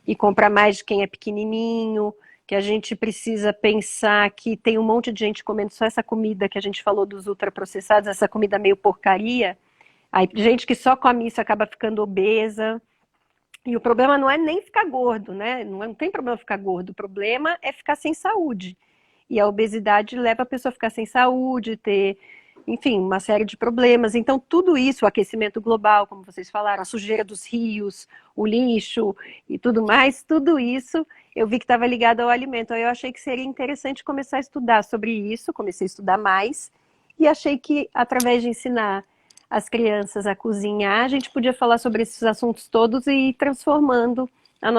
e comprar mais de quem é pequenininho, que a gente precisa pensar que tem um monte de gente comendo só essa comida que a gente falou dos ultraprocessados, essa comida meio porcaria. Aí, gente que só come isso acaba ficando obesa. E o problema não é nem ficar gordo, né? Não tem problema ficar gordo, o problema é ficar sem saúde. E a obesidade leva a pessoa a ficar sem saúde, ter, enfim, uma série de problemas. Então, tudo isso, o aquecimento global, como vocês falaram, a sujeira dos rios, o lixo e tudo mais, tudo isso eu vi que estava ligado ao alimento. Aí eu achei que seria interessante começar a estudar sobre isso, comecei a estudar mais, e achei que através de ensinar as crianças a cozinhar, a gente podia falar sobre esses assuntos todos e ir transformando as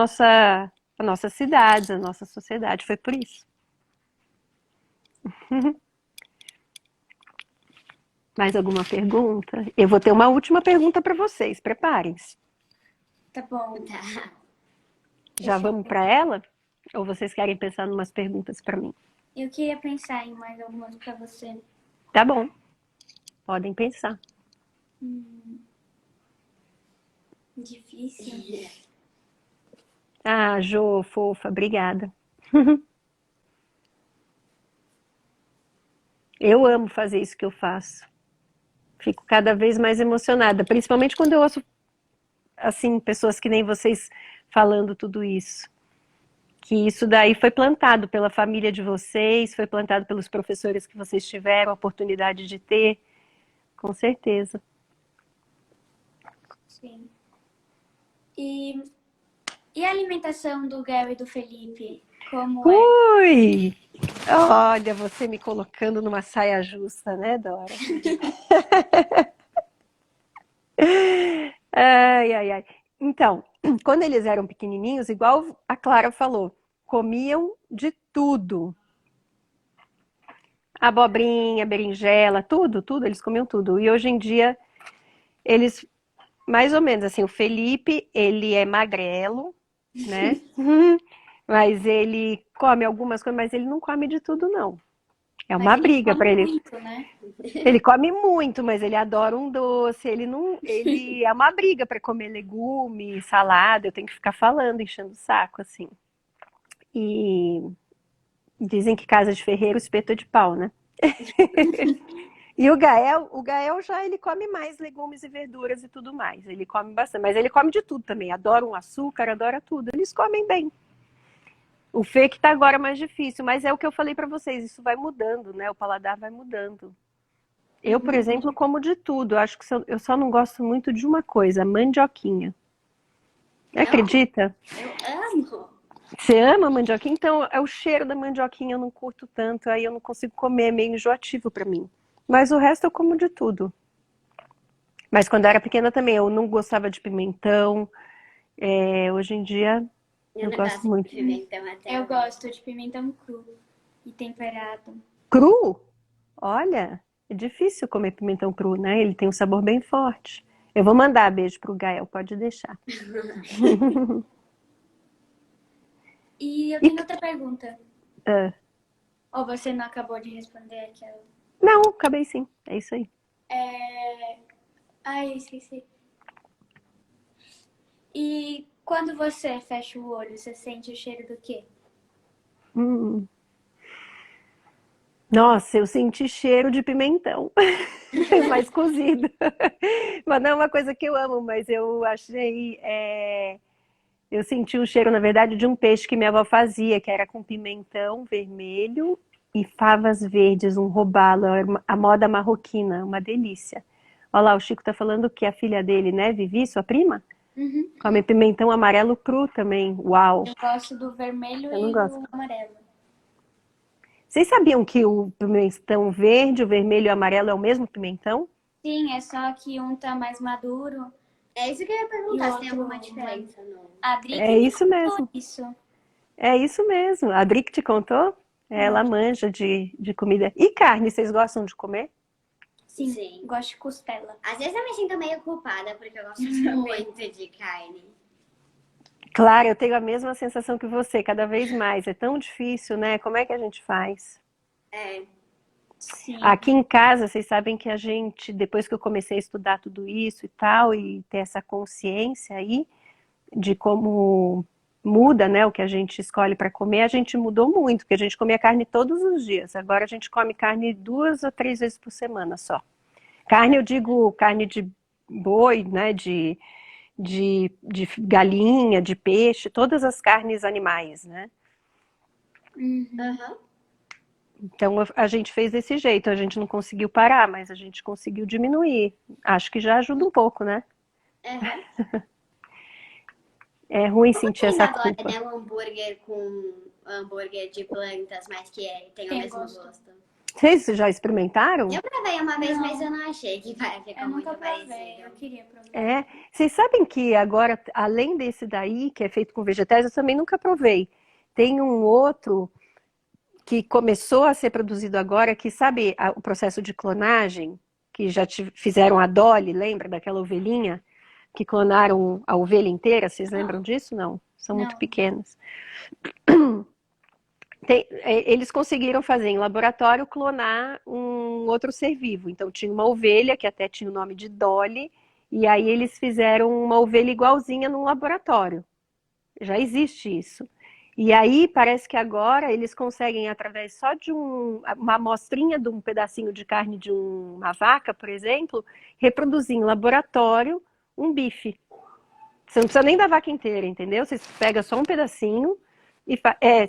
nossas cidades, a nossa sociedade. Foi por isso. Mais alguma pergunta? Eu vou ter uma última pergunta para vocês, preparem-se. Tá bom. Tá. Já vamos para ela? Ou vocês querem pensar em umas perguntas para mim? Eu queria pensar em mais algumas pra você. Tá bom, podem pensar. Difícil. Ah, Jô, fofa, obrigada. Eu amo fazer isso que eu faço. Fico cada vez mais emocionada, principalmente quando eu ouço, assim, pessoas que nem vocês falando tudo isso. Que isso daí foi plantado pela família de vocês, foi plantado pelos professores que vocês tiveram a oportunidade de ter, com certeza. Sim. E a alimentação do Gael e do Felipe? Como é? Ui! Olha, você me colocando numa saia justa, né, Dora? Ai, ai, ai. Então, quando eles eram pequenininhos, igual a Clara falou, comiam de tudo. Abobrinha, berinjela, tudo, tudo, eles comiam tudo. E hoje em dia, eles, mais ou menos assim, o Felipe, ele é magrelo, né? Mas ele come algumas coisas, mas ele não come de tudo, não. É Mas uma ele briga come para ele. muito, né? Ele come muito, mas ele adora um doce. Ele não, ele é uma briga para comer legume, salada. Eu tenho que ficar falando, enchendo o saco, assim. E dizem que casa de ferreiro, espeto é de pau, né? E o Gael já ele come mais legumes e verduras e tudo mais. Ele come bastante, mas ele come de tudo também. Adora um açúcar, adora tudo. Eles comem bem. O Fê que tá agora mais difícil, mas é o que eu falei para vocês, isso vai mudando, né? O paladar vai mudando. Eu, por exemplo, como de tudo. Acho que eu só não gosto muito de uma coisa, mandioquinha. Não? Acredita? Eu amo. Você ama mandioquinha? Então, é o cheiro da mandioquinha, eu não curto tanto, aí eu não consigo comer, é meio enjoativo para mim. Mas o resto eu como de tudo. Mas quando eu era pequena também, eu não gostava de pimentão. Hoje em dia, eu não gosto de muito. pimentão até. Eu gosto de pimentão cru e temperado. Cru? Olha, é difícil comer pimentão cru, né? Ele tem um sabor bem forte. Eu vou mandar beijo pro Gael, pode deixar. E eu tenho outra pergunta. Ah, Ou você não acabou de responder aquela? não, acabei sim. É isso aí. Ai, esqueci. E quando você fecha o olho, você sente o cheiro do quê? Hum. Nossa, eu senti cheiro de pimentão, mais cozido. Mas não é uma coisa que eu amo, mas eu achei. Eu senti o cheiro, na verdade, de um peixe que minha avó fazia, que era com pimentão vermelho e favas verdes, um robalo, era a moda marroquina, uma delícia. Olha lá, o Chico tá falando que a filha dele, né, Vivi, sua prima, Uhum. come pimentão amarelo cru também. Uau! Eu gosto do vermelho Eu não e gosto. do amarelo. Vocês sabiam que o pimentão verde, o vermelho e o amarelo é o mesmo pimentão? Sim, é só que um tá mais maduro. É isso que eu ia perguntar, E se tem outro alguma diferença no... A Dri É que me isso contou mesmo. isso. É isso mesmo. A Dri que te contou? Ela manja de comida. E carne, vocês gostam de comer? Sim, Sim. gosto de costela. Às vezes eu me sinto meio culpada, porque eu gosto muito de carne. Claro, eu tenho a mesma sensação que você, cada vez mais. É tão difícil, né? Como é que a gente faz? É. Sim. Aqui em casa, vocês sabem que a gente, depois que eu comecei a estudar tudo isso e tal, e ter essa consciência aí de como muda, né, o que a gente escolhe para comer, a gente mudou muito, porque a gente comia carne todos os dias. Agora a gente come carne 2 ou 3 vezes por semana só. Carne, eu digo carne de boi, né, de galinha, de peixe, todas as carnes animais, né? Uhum. Então a gente fez desse jeito, a gente não conseguiu parar, mas a gente conseguiu diminuir. Acho que já ajuda um pouco, né? Uhum. É ruim sentir Tem essa agora, culpa. né, um hambúrguer com hambúrguer de plantas, mas que tem o Tem mesmo gosto. gosto. Vocês já experimentaram? Eu provei uma vez, Não. mas eu não achei que vai ficar Eu muito nunca provei, parecido. eu queria provar. É. Vocês sabem que agora, além desse daí, que é feito com vegetais, eu também nunca provei. Tem um outro que começou a ser produzido agora, que sabe o processo de clonagem, que já fizeram a Dolly, lembra daquela ovelhinha? Que clonaram a ovelha inteira, vocês lembram disso? Não, são muito Não. pequenas. Eles conseguiram fazer em laboratório clonar um outro ser vivo. Então tinha uma ovelha que até tinha o nome de Dolly, e aí eles fizeram uma ovelha igualzinha num laboratório. Já existe isso. E aí parece que agora eles conseguem, através só de uma amostrinha de um pedacinho de carne de uma vaca, por exemplo, reproduzir em laboratório um bife. Você não precisa nem da vaca inteira, entendeu? Você pega só um pedacinho e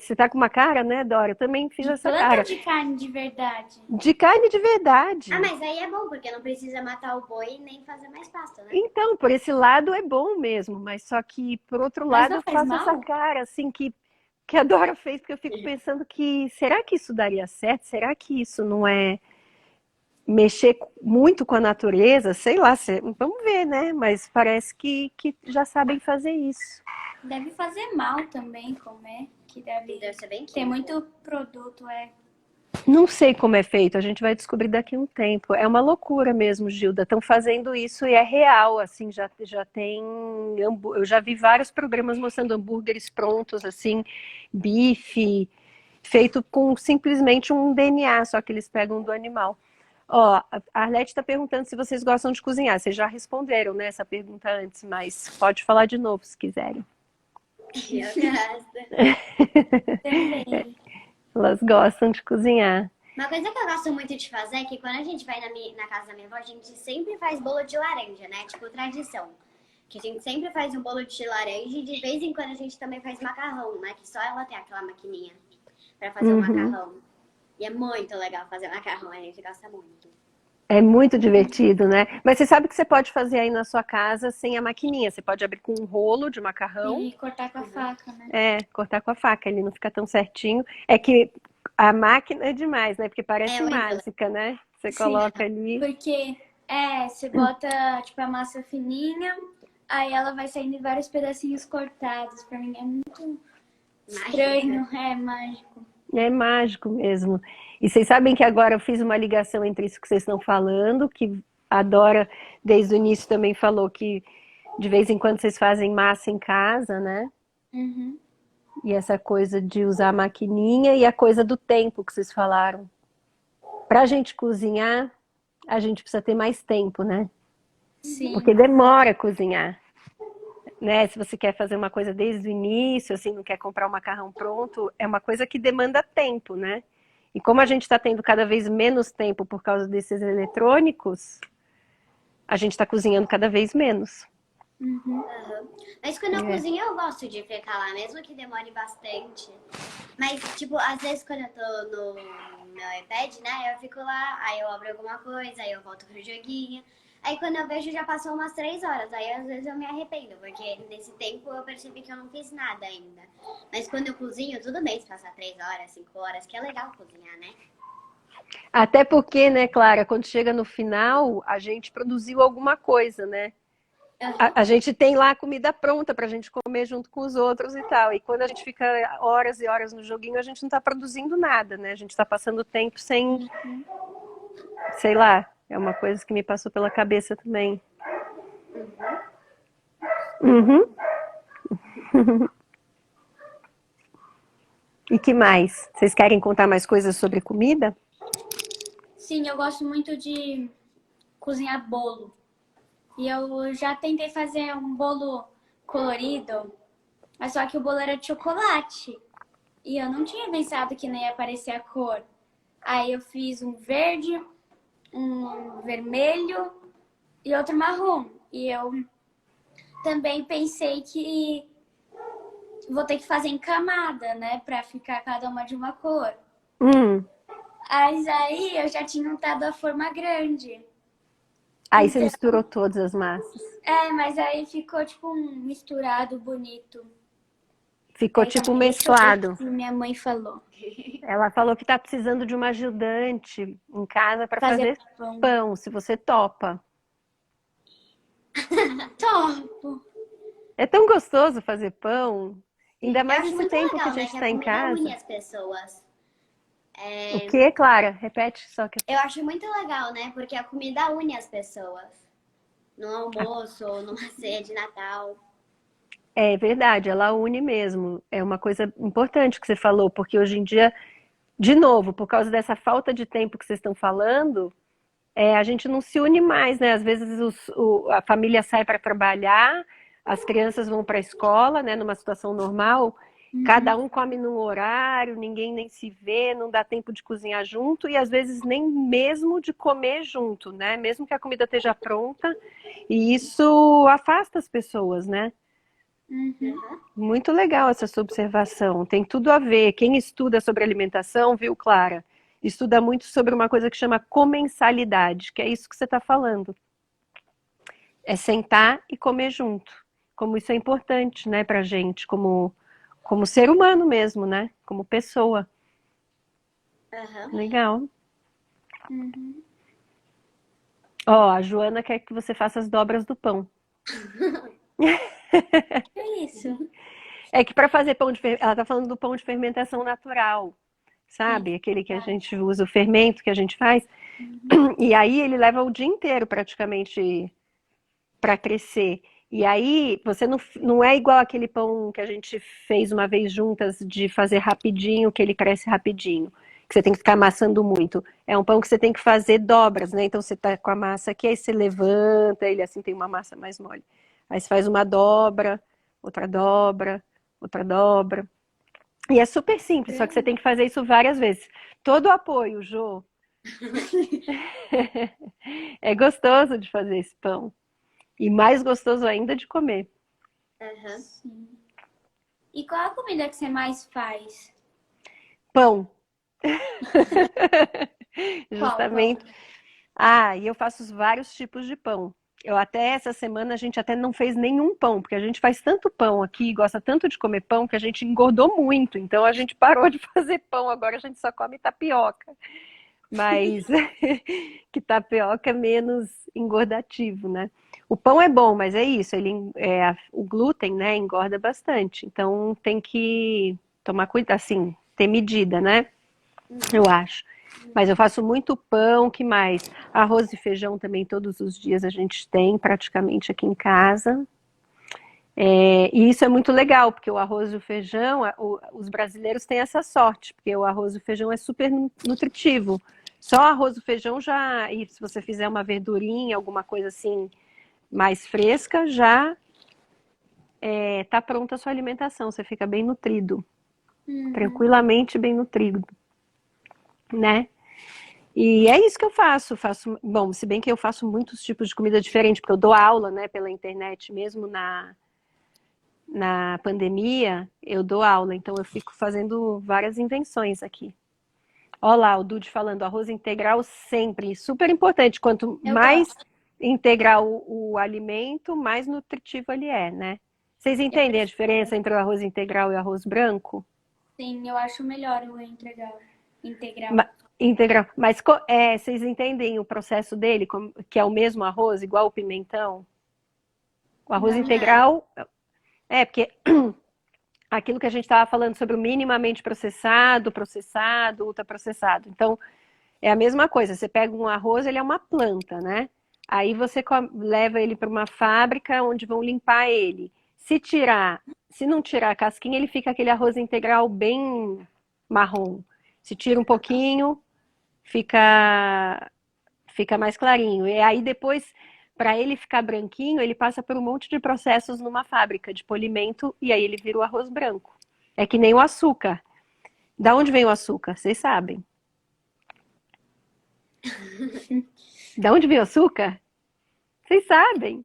você tá com uma cara, né, Dora? Eu também fiz De essa planta cara. ou de carne de verdade? De carne de verdade. Ah, mas aí é bom, porque não precisa matar o boi nem fazer mais pasto, né? Então, por esse lado é bom mesmo, mas só que, por outro Mas lado, não eu faz faço essa mal? cara, assim, que a Dora fez, porque eu fico pensando que, será que isso daria certo? Será que isso não é mexer muito com a natureza? Sei lá, vamos ver, né? Mas parece que já sabem fazer isso. Deve fazer mal também comer, que Deve deve ser bem ter químico. muito produto, Não sei como é feito, a gente vai descobrir daqui a um tempo. É uma loucura mesmo, Gilda. Estão fazendo isso e é real, assim, já tem. Eu já vi vários programas mostrando hambúrgueres prontos, assim, bife, feito com simplesmente um DNA, só que eles pegam do animal. Ó, a Arlete está perguntando se vocês gostam de cozinhar. Vocês já responderam, né, essa pergunta antes, mas pode falar de novo se quiserem. Eu gosto. também. Elas gostam de cozinhar. Uma coisa que eu gosto muito de fazer é que quando a gente vai na casa da minha avó, a gente sempre faz bolo de laranja, né? Tipo, tradição. Que a gente sempre faz um bolo de laranja e de vez em quando a gente também faz macarrão, né? Que só ela tem aquela maquininha pra fazer o macarrão. E é muito legal fazer macarrão, a gente gosta muito. É muito divertido, né? Mas você sabe que você pode fazer aí na sua casa sem a maquininha. Você pode abrir com um rolo de macarrão, E cortar com a faca, né? cortar com a faca. Ele não fica tão certinho. É que a máquina é demais, né? Porque parece É horrível. mágica, né? Você Sim. coloca ali. Porque, você bota, tipo, a massa fininha, aí ela vai saindo em vários pedacinhos cortados. Pra mim é muito estranho, mágico. É mágico mesmo. E vocês sabem que agora eu fiz uma ligação entre isso que vocês estão falando, que a Dora, desde o início, também falou que de vez em quando vocês fazem massa em casa, né? Uhum. E essa coisa de usar a maquininha e a coisa do tempo que vocês falaram. Para a gente cozinhar, a gente precisa ter mais tempo, né? Sim. Porque demora a cozinhar. Né? Se você quer fazer uma coisa desde o início, assim, não quer comprar o macarrão pronto, é uma coisa que demanda tempo, né? E como a gente está tendo cada vez menos tempo por causa desses eletrônicos, a gente está cozinhando cada vez menos. Uhum. Mas quando eu cozinho, eu gosto de ficar lá, mesmo que demore bastante. Mas, tipo, às vezes quando eu tô no meu iPad, né, eu fico lá, aí eu abro alguma coisa, aí eu volto pro joguinho. Aí quando eu vejo já passou umas 3 horas, aí às vezes eu me arrependo, porque nesse tempo eu percebi que eu não fiz nada ainda. Mas quando eu cozinho, tudo bem se passar 3 horas, 5 horas, que é legal cozinhar, né? Até porque, né, Clara, quando chega no final, a gente produziu alguma coisa, né? A gente tem lá a comida pronta para a gente comer junto com os outros e tal. E quando a gente fica horas e horas no joguinho, a gente não está produzindo nada, né? A gente está passando tempo sem, sei lá, é uma coisa que me passou pela cabeça também. Uhum. E que mais? Vocês querem contar mais coisas sobre comida? Sim, eu gosto muito de cozinhar bolo. E eu já tentei fazer um bolo colorido, mas só que o bolo era de chocolate. E eu não tinha pensado que nem ia aparecer a cor. Aí eu fiz um verde, um vermelho e outro marrom. E eu também pensei que vou ter que fazer em camada, né? Pra ficar cada uma de uma cor. Hum. Mas aí eu já tinha untado a forma grande. Aí você Então, misturou todas as massas. mas aí ficou tipo um misturado bonito. Ficou Aí tipo também, deixa eu ver o mesclado. que minha mãe falou. Ela falou que tá precisando de uma ajudante em casa para Fazer fazer pão. pão, se você topa. Topo. É tão gostoso fazer pão, ainda Eu mais acho esse muito tempo que a legal, né? gente Que a está em comida une casa. as pessoas. O que, Clara? Repete só que Eu acho muito legal, né? Porque a comida une as pessoas. No almoço, numa ceia de Natal. é verdade, ela une mesmo. É uma coisa importante que você falou, porque hoje em dia, de novo, por causa dessa falta de tempo que vocês estão falando, a gente não se une mais, né? Às vezes a família sai para trabalhar, as crianças vão para a escola, né? Numa situação normal, cada um come num horário, ninguém nem se vê, não dá tempo de cozinhar junto e às vezes nem mesmo de comer junto, né? Mesmo que a comida esteja pronta, e isso afasta as pessoas, né? Muito legal essa sua observação. Tem tudo a ver. Quem estuda sobre alimentação, viu, Clara? Estuda muito sobre uma coisa que chama comensalidade, que é isso que você está falando. É sentar e comer junto. Como isso é importante, né, pra gente, como ser humano mesmo, né? Como pessoa. Legal. Ó, a Joana quer que você faça as dobras do pão. Que é isso? É que para fazer pão de fermentação, ela está falando do pão de fermentação natural, sabe? Aquele que a gente usa, o fermento que a gente faz. E aí ele leva o dia inteiro praticamente para crescer. E aí você não é igual aquele pão que a gente fez uma vez juntas de fazer rapidinho, que ele cresce rapidinho, que você tem que ficar amassando muito. É um pão que você tem que fazer dobras, né? Então você tá com a massa aqui, aí você levanta, ele assim tem uma massa mais mole. Aí você faz uma dobra, outra dobra, outra dobra. E é super simples, só que você tem que fazer isso várias vezes. Todo o apoio, Jô. É gostoso de fazer esse pão. E mais gostoso ainda de comer. Sim. E qual a comida que você mais faz? Pão. Qual pão? Justamente. E eu faço vários tipos de pão. Eu até essa semana a gente até não fez nenhum pão, porque a gente faz tanto pão aqui, gosta tanto de comer pão, que a gente engordou muito. Então a gente parou de fazer pão, agora a gente só come tapioca. Mas que tapioca é menos engordativo, né? O pão é bom, mas é isso, o glúten, né, engorda bastante. Então tem que tomar cuidado, assim, ter medida, né? Eu acho. Mas eu faço muito pão, que mais? Arroz e feijão também todos os dias a gente tem praticamente aqui em casa. E isso é muito legal, porque o arroz e o feijão, os brasileiros têm essa sorte, porque o arroz e o feijão é super nutritivo. Só arroz e feijão já, e se você fizer uma verdurinha, alguma coisa assim mais fresca, já tá pronta a sua alimentação. Você fica bem nutrido, tranquilamente bem nutrido, né? E é isso que eu faço. Bom, se bem que eu faço muitos tipos de comida diferente, porque eu dou aula, né, pela internet, mesmo na pandemia, eu dou aula, então eu fico fazendo várias invenções aqui. Olha lá, o Dude falando, arroz integral sempre, super importante. Quanto mais integral o alimento, mais nutritivo ele é, né? Vocês entendem a diferença entre o arroz integral e o arroz branco? Sim, eu acho melhor o integral. Integral. Mas vocês entendem o processo dele, que é o mesmo arroz, igual o pimentão? O arroz integral... porque aquilo que a gente estava falando sobre o minimamente processado, ultraprocessado. Então, é a mesma coisa. Você pega um arroz, ele é uma planta, né? Aí você leva ele para uma fábrica onde vão limpar ele. Se não tirar a casquinha, ele fica aquele arroz integral bem marrom. Se tira um pouquinho, fica mais clarinho. E aí depois, para ele ficar branquinho, ele passa por um monte de processos numa fábrica de polimento e aí ele vira o arroz branco. É que nem o açúcar. Da onde vem o açúcar? Vocês sabem. Da onde vem o açúcar? Vocês sabem.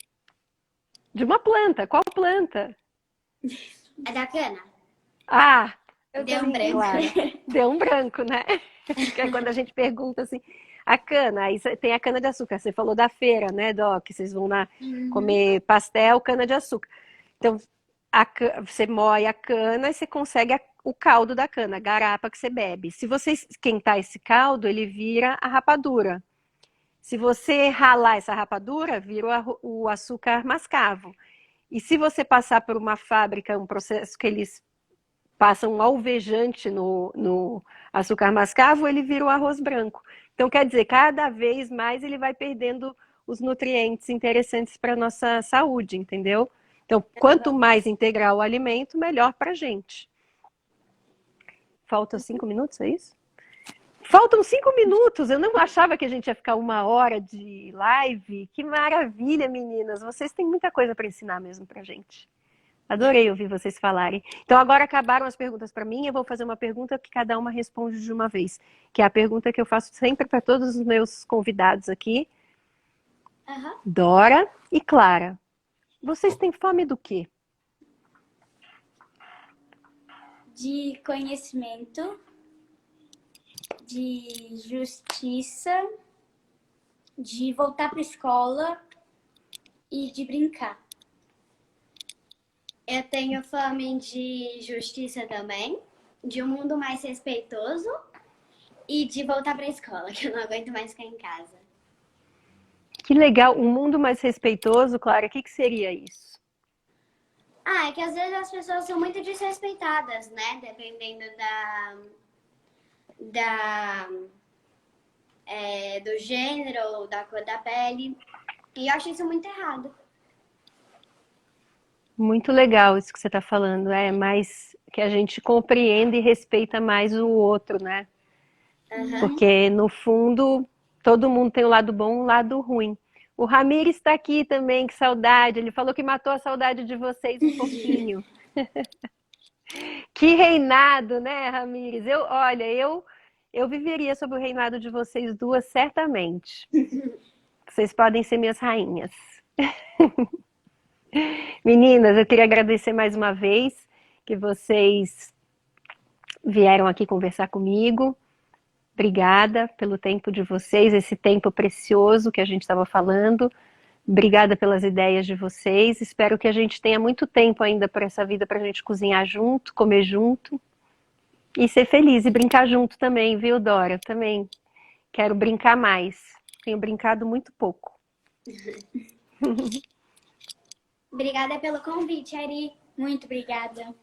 De uma planta. Qual planta? É da cana? Ah, Deu um branco. claro. Deu um branco, né? Que é quando a gente pergunta assim, A cana, aí tem a cana-de-açúcar. Você falou da feira, né, Dó? Que vocês vão lá Uhum. comer pastel, cana-de-açúcar. Então, você moe a cana e você consegue o caldo da cana, a garapa que você bebe. Se você esquentar esse caldo, ele vira a rapadura. Se você ralar essa rapadura, vira o açúcar mascavo. E se você passar por uma fábrica, um processo que eles passam um alvejante no açúcar mascavo, ele vira o arroz branco. Então, quer dizer, cada vez mais ele vai perdendo os nutrientes interessantes para a nossa saúde, entendeu? Então, quanto mais integral o alimento, melhor para a gente. Faltam 5 minutos, é isso? Faltam 5 minutos. Eu não achava que a gente ia ficar 1 hora de live. Que maravilha, meninas. Vocês têm muita coisa para ensinar mesmo para a gente. Adorei ouvir vocês falarem. Então, agora acabaram as perguntas para mim. Eu vou fazer uma pergunta que cada uma responde de uma vez. Que é a pergunta que eu faço sempre para todos os meus convidados aqui. Uhum. Dora e Clara. Vocês têm fome do quê? De conhecimento, de justiça, de voltar para a escola e de brincar. Eu tenho fome de justiça também, de um mundo mais respeitoso e de voltar pra escola, que eu não aguento mais ficar em casa. Que legal. Um mundo mais respeitoso, Clara. O que seria isso? Ah, é que às vezes as pessoas são muito desrespeitadas, né? Dependendo do gênero ou da cor da pele. E eu acho isso muito errado. Muito legal isso que você está falando. É mais que a gente compreenda e respeita mais o outro, né? Uhum. Porque, no fundo, todo mundo tem um lado bom e um lado ruim. O Ramires está aqui também, que saudade. Ele falou que matou a saudade de vocês um pouquinho. Que reinado, né, Ramires? Olha, eu viveria sob o reinado de vocês duas, certamente. Vocês podem ser minhas rainhas. Meninas, eu queria agradecer mais uma vez que vocês vieram aqui conversar comigo. Obrigada pelo tempo de vocês, esse tempo precioso que a gente estava falando. Obrigada pelas ideias de vocês. Espero que a gente tenha muito tempo ainda por essa vida para a gente cozinhar junto, comer junto e ser feliz e brincar junto também, viu, Dora? Também quero brincar mais. Tenho brincado muito pouco. Obrigada pelo convite, Ari. Muito obrigada.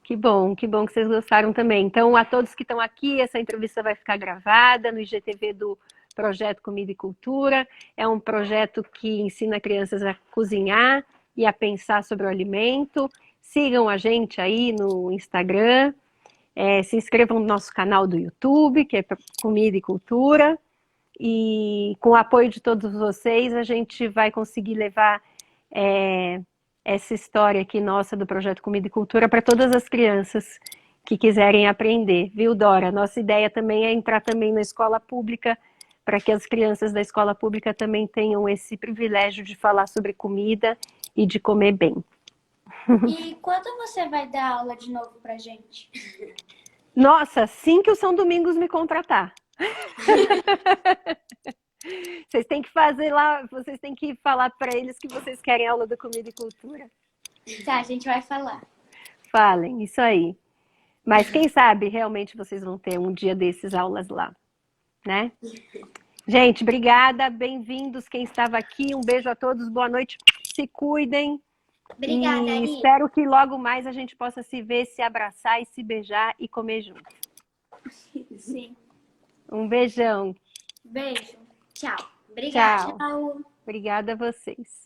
Que bom que vocês gostaram também. Então, a todos que estão aqui, essa entrevista vai ficar gravada no IGTV do Projeto Comida e Cultura. É um projeto que ensina crianças a cozinhar e a pensar sobre o alimento. Sigam a gente aí no Instagram. Se inscrevam no nosso canal do YouTube, que é Comida e Cultura. E com o apoio de todos vocês, a gente vai conseguir levar essa história aqui nossa do Projeto Comida e Cultura para todas as crianças que quiserem aprender, viu, Dora? Nossa ideia também é entrar também na escola pública, para que as crianças da escola pública também tenham esse privilégio de falar sobre comida e de comer bem. E quando você vai dar aula de novo pra gente? Nossa, assim que o São Domingos me contratar. Vocês têm que fazer lá, vocês têm que falar para eles que vocês querem aula de comida e cultura. Tá, a gente vai falar. Falem, isso aí. Mas quem sabe realmente vocês vão ter um dia desses aulas lá, né? Gente, obrigada, bem-vindos quem estava aqui. Um beijo a todos, boa noite, se cuidem. Obrigada, E Ari. espero que logo mais a gente possa se ver, se abraçar e se beijar e comer junto. Sim. Um beijão. Beijo. Tchau. Obrigada. Tchau. Obrigada a vocês.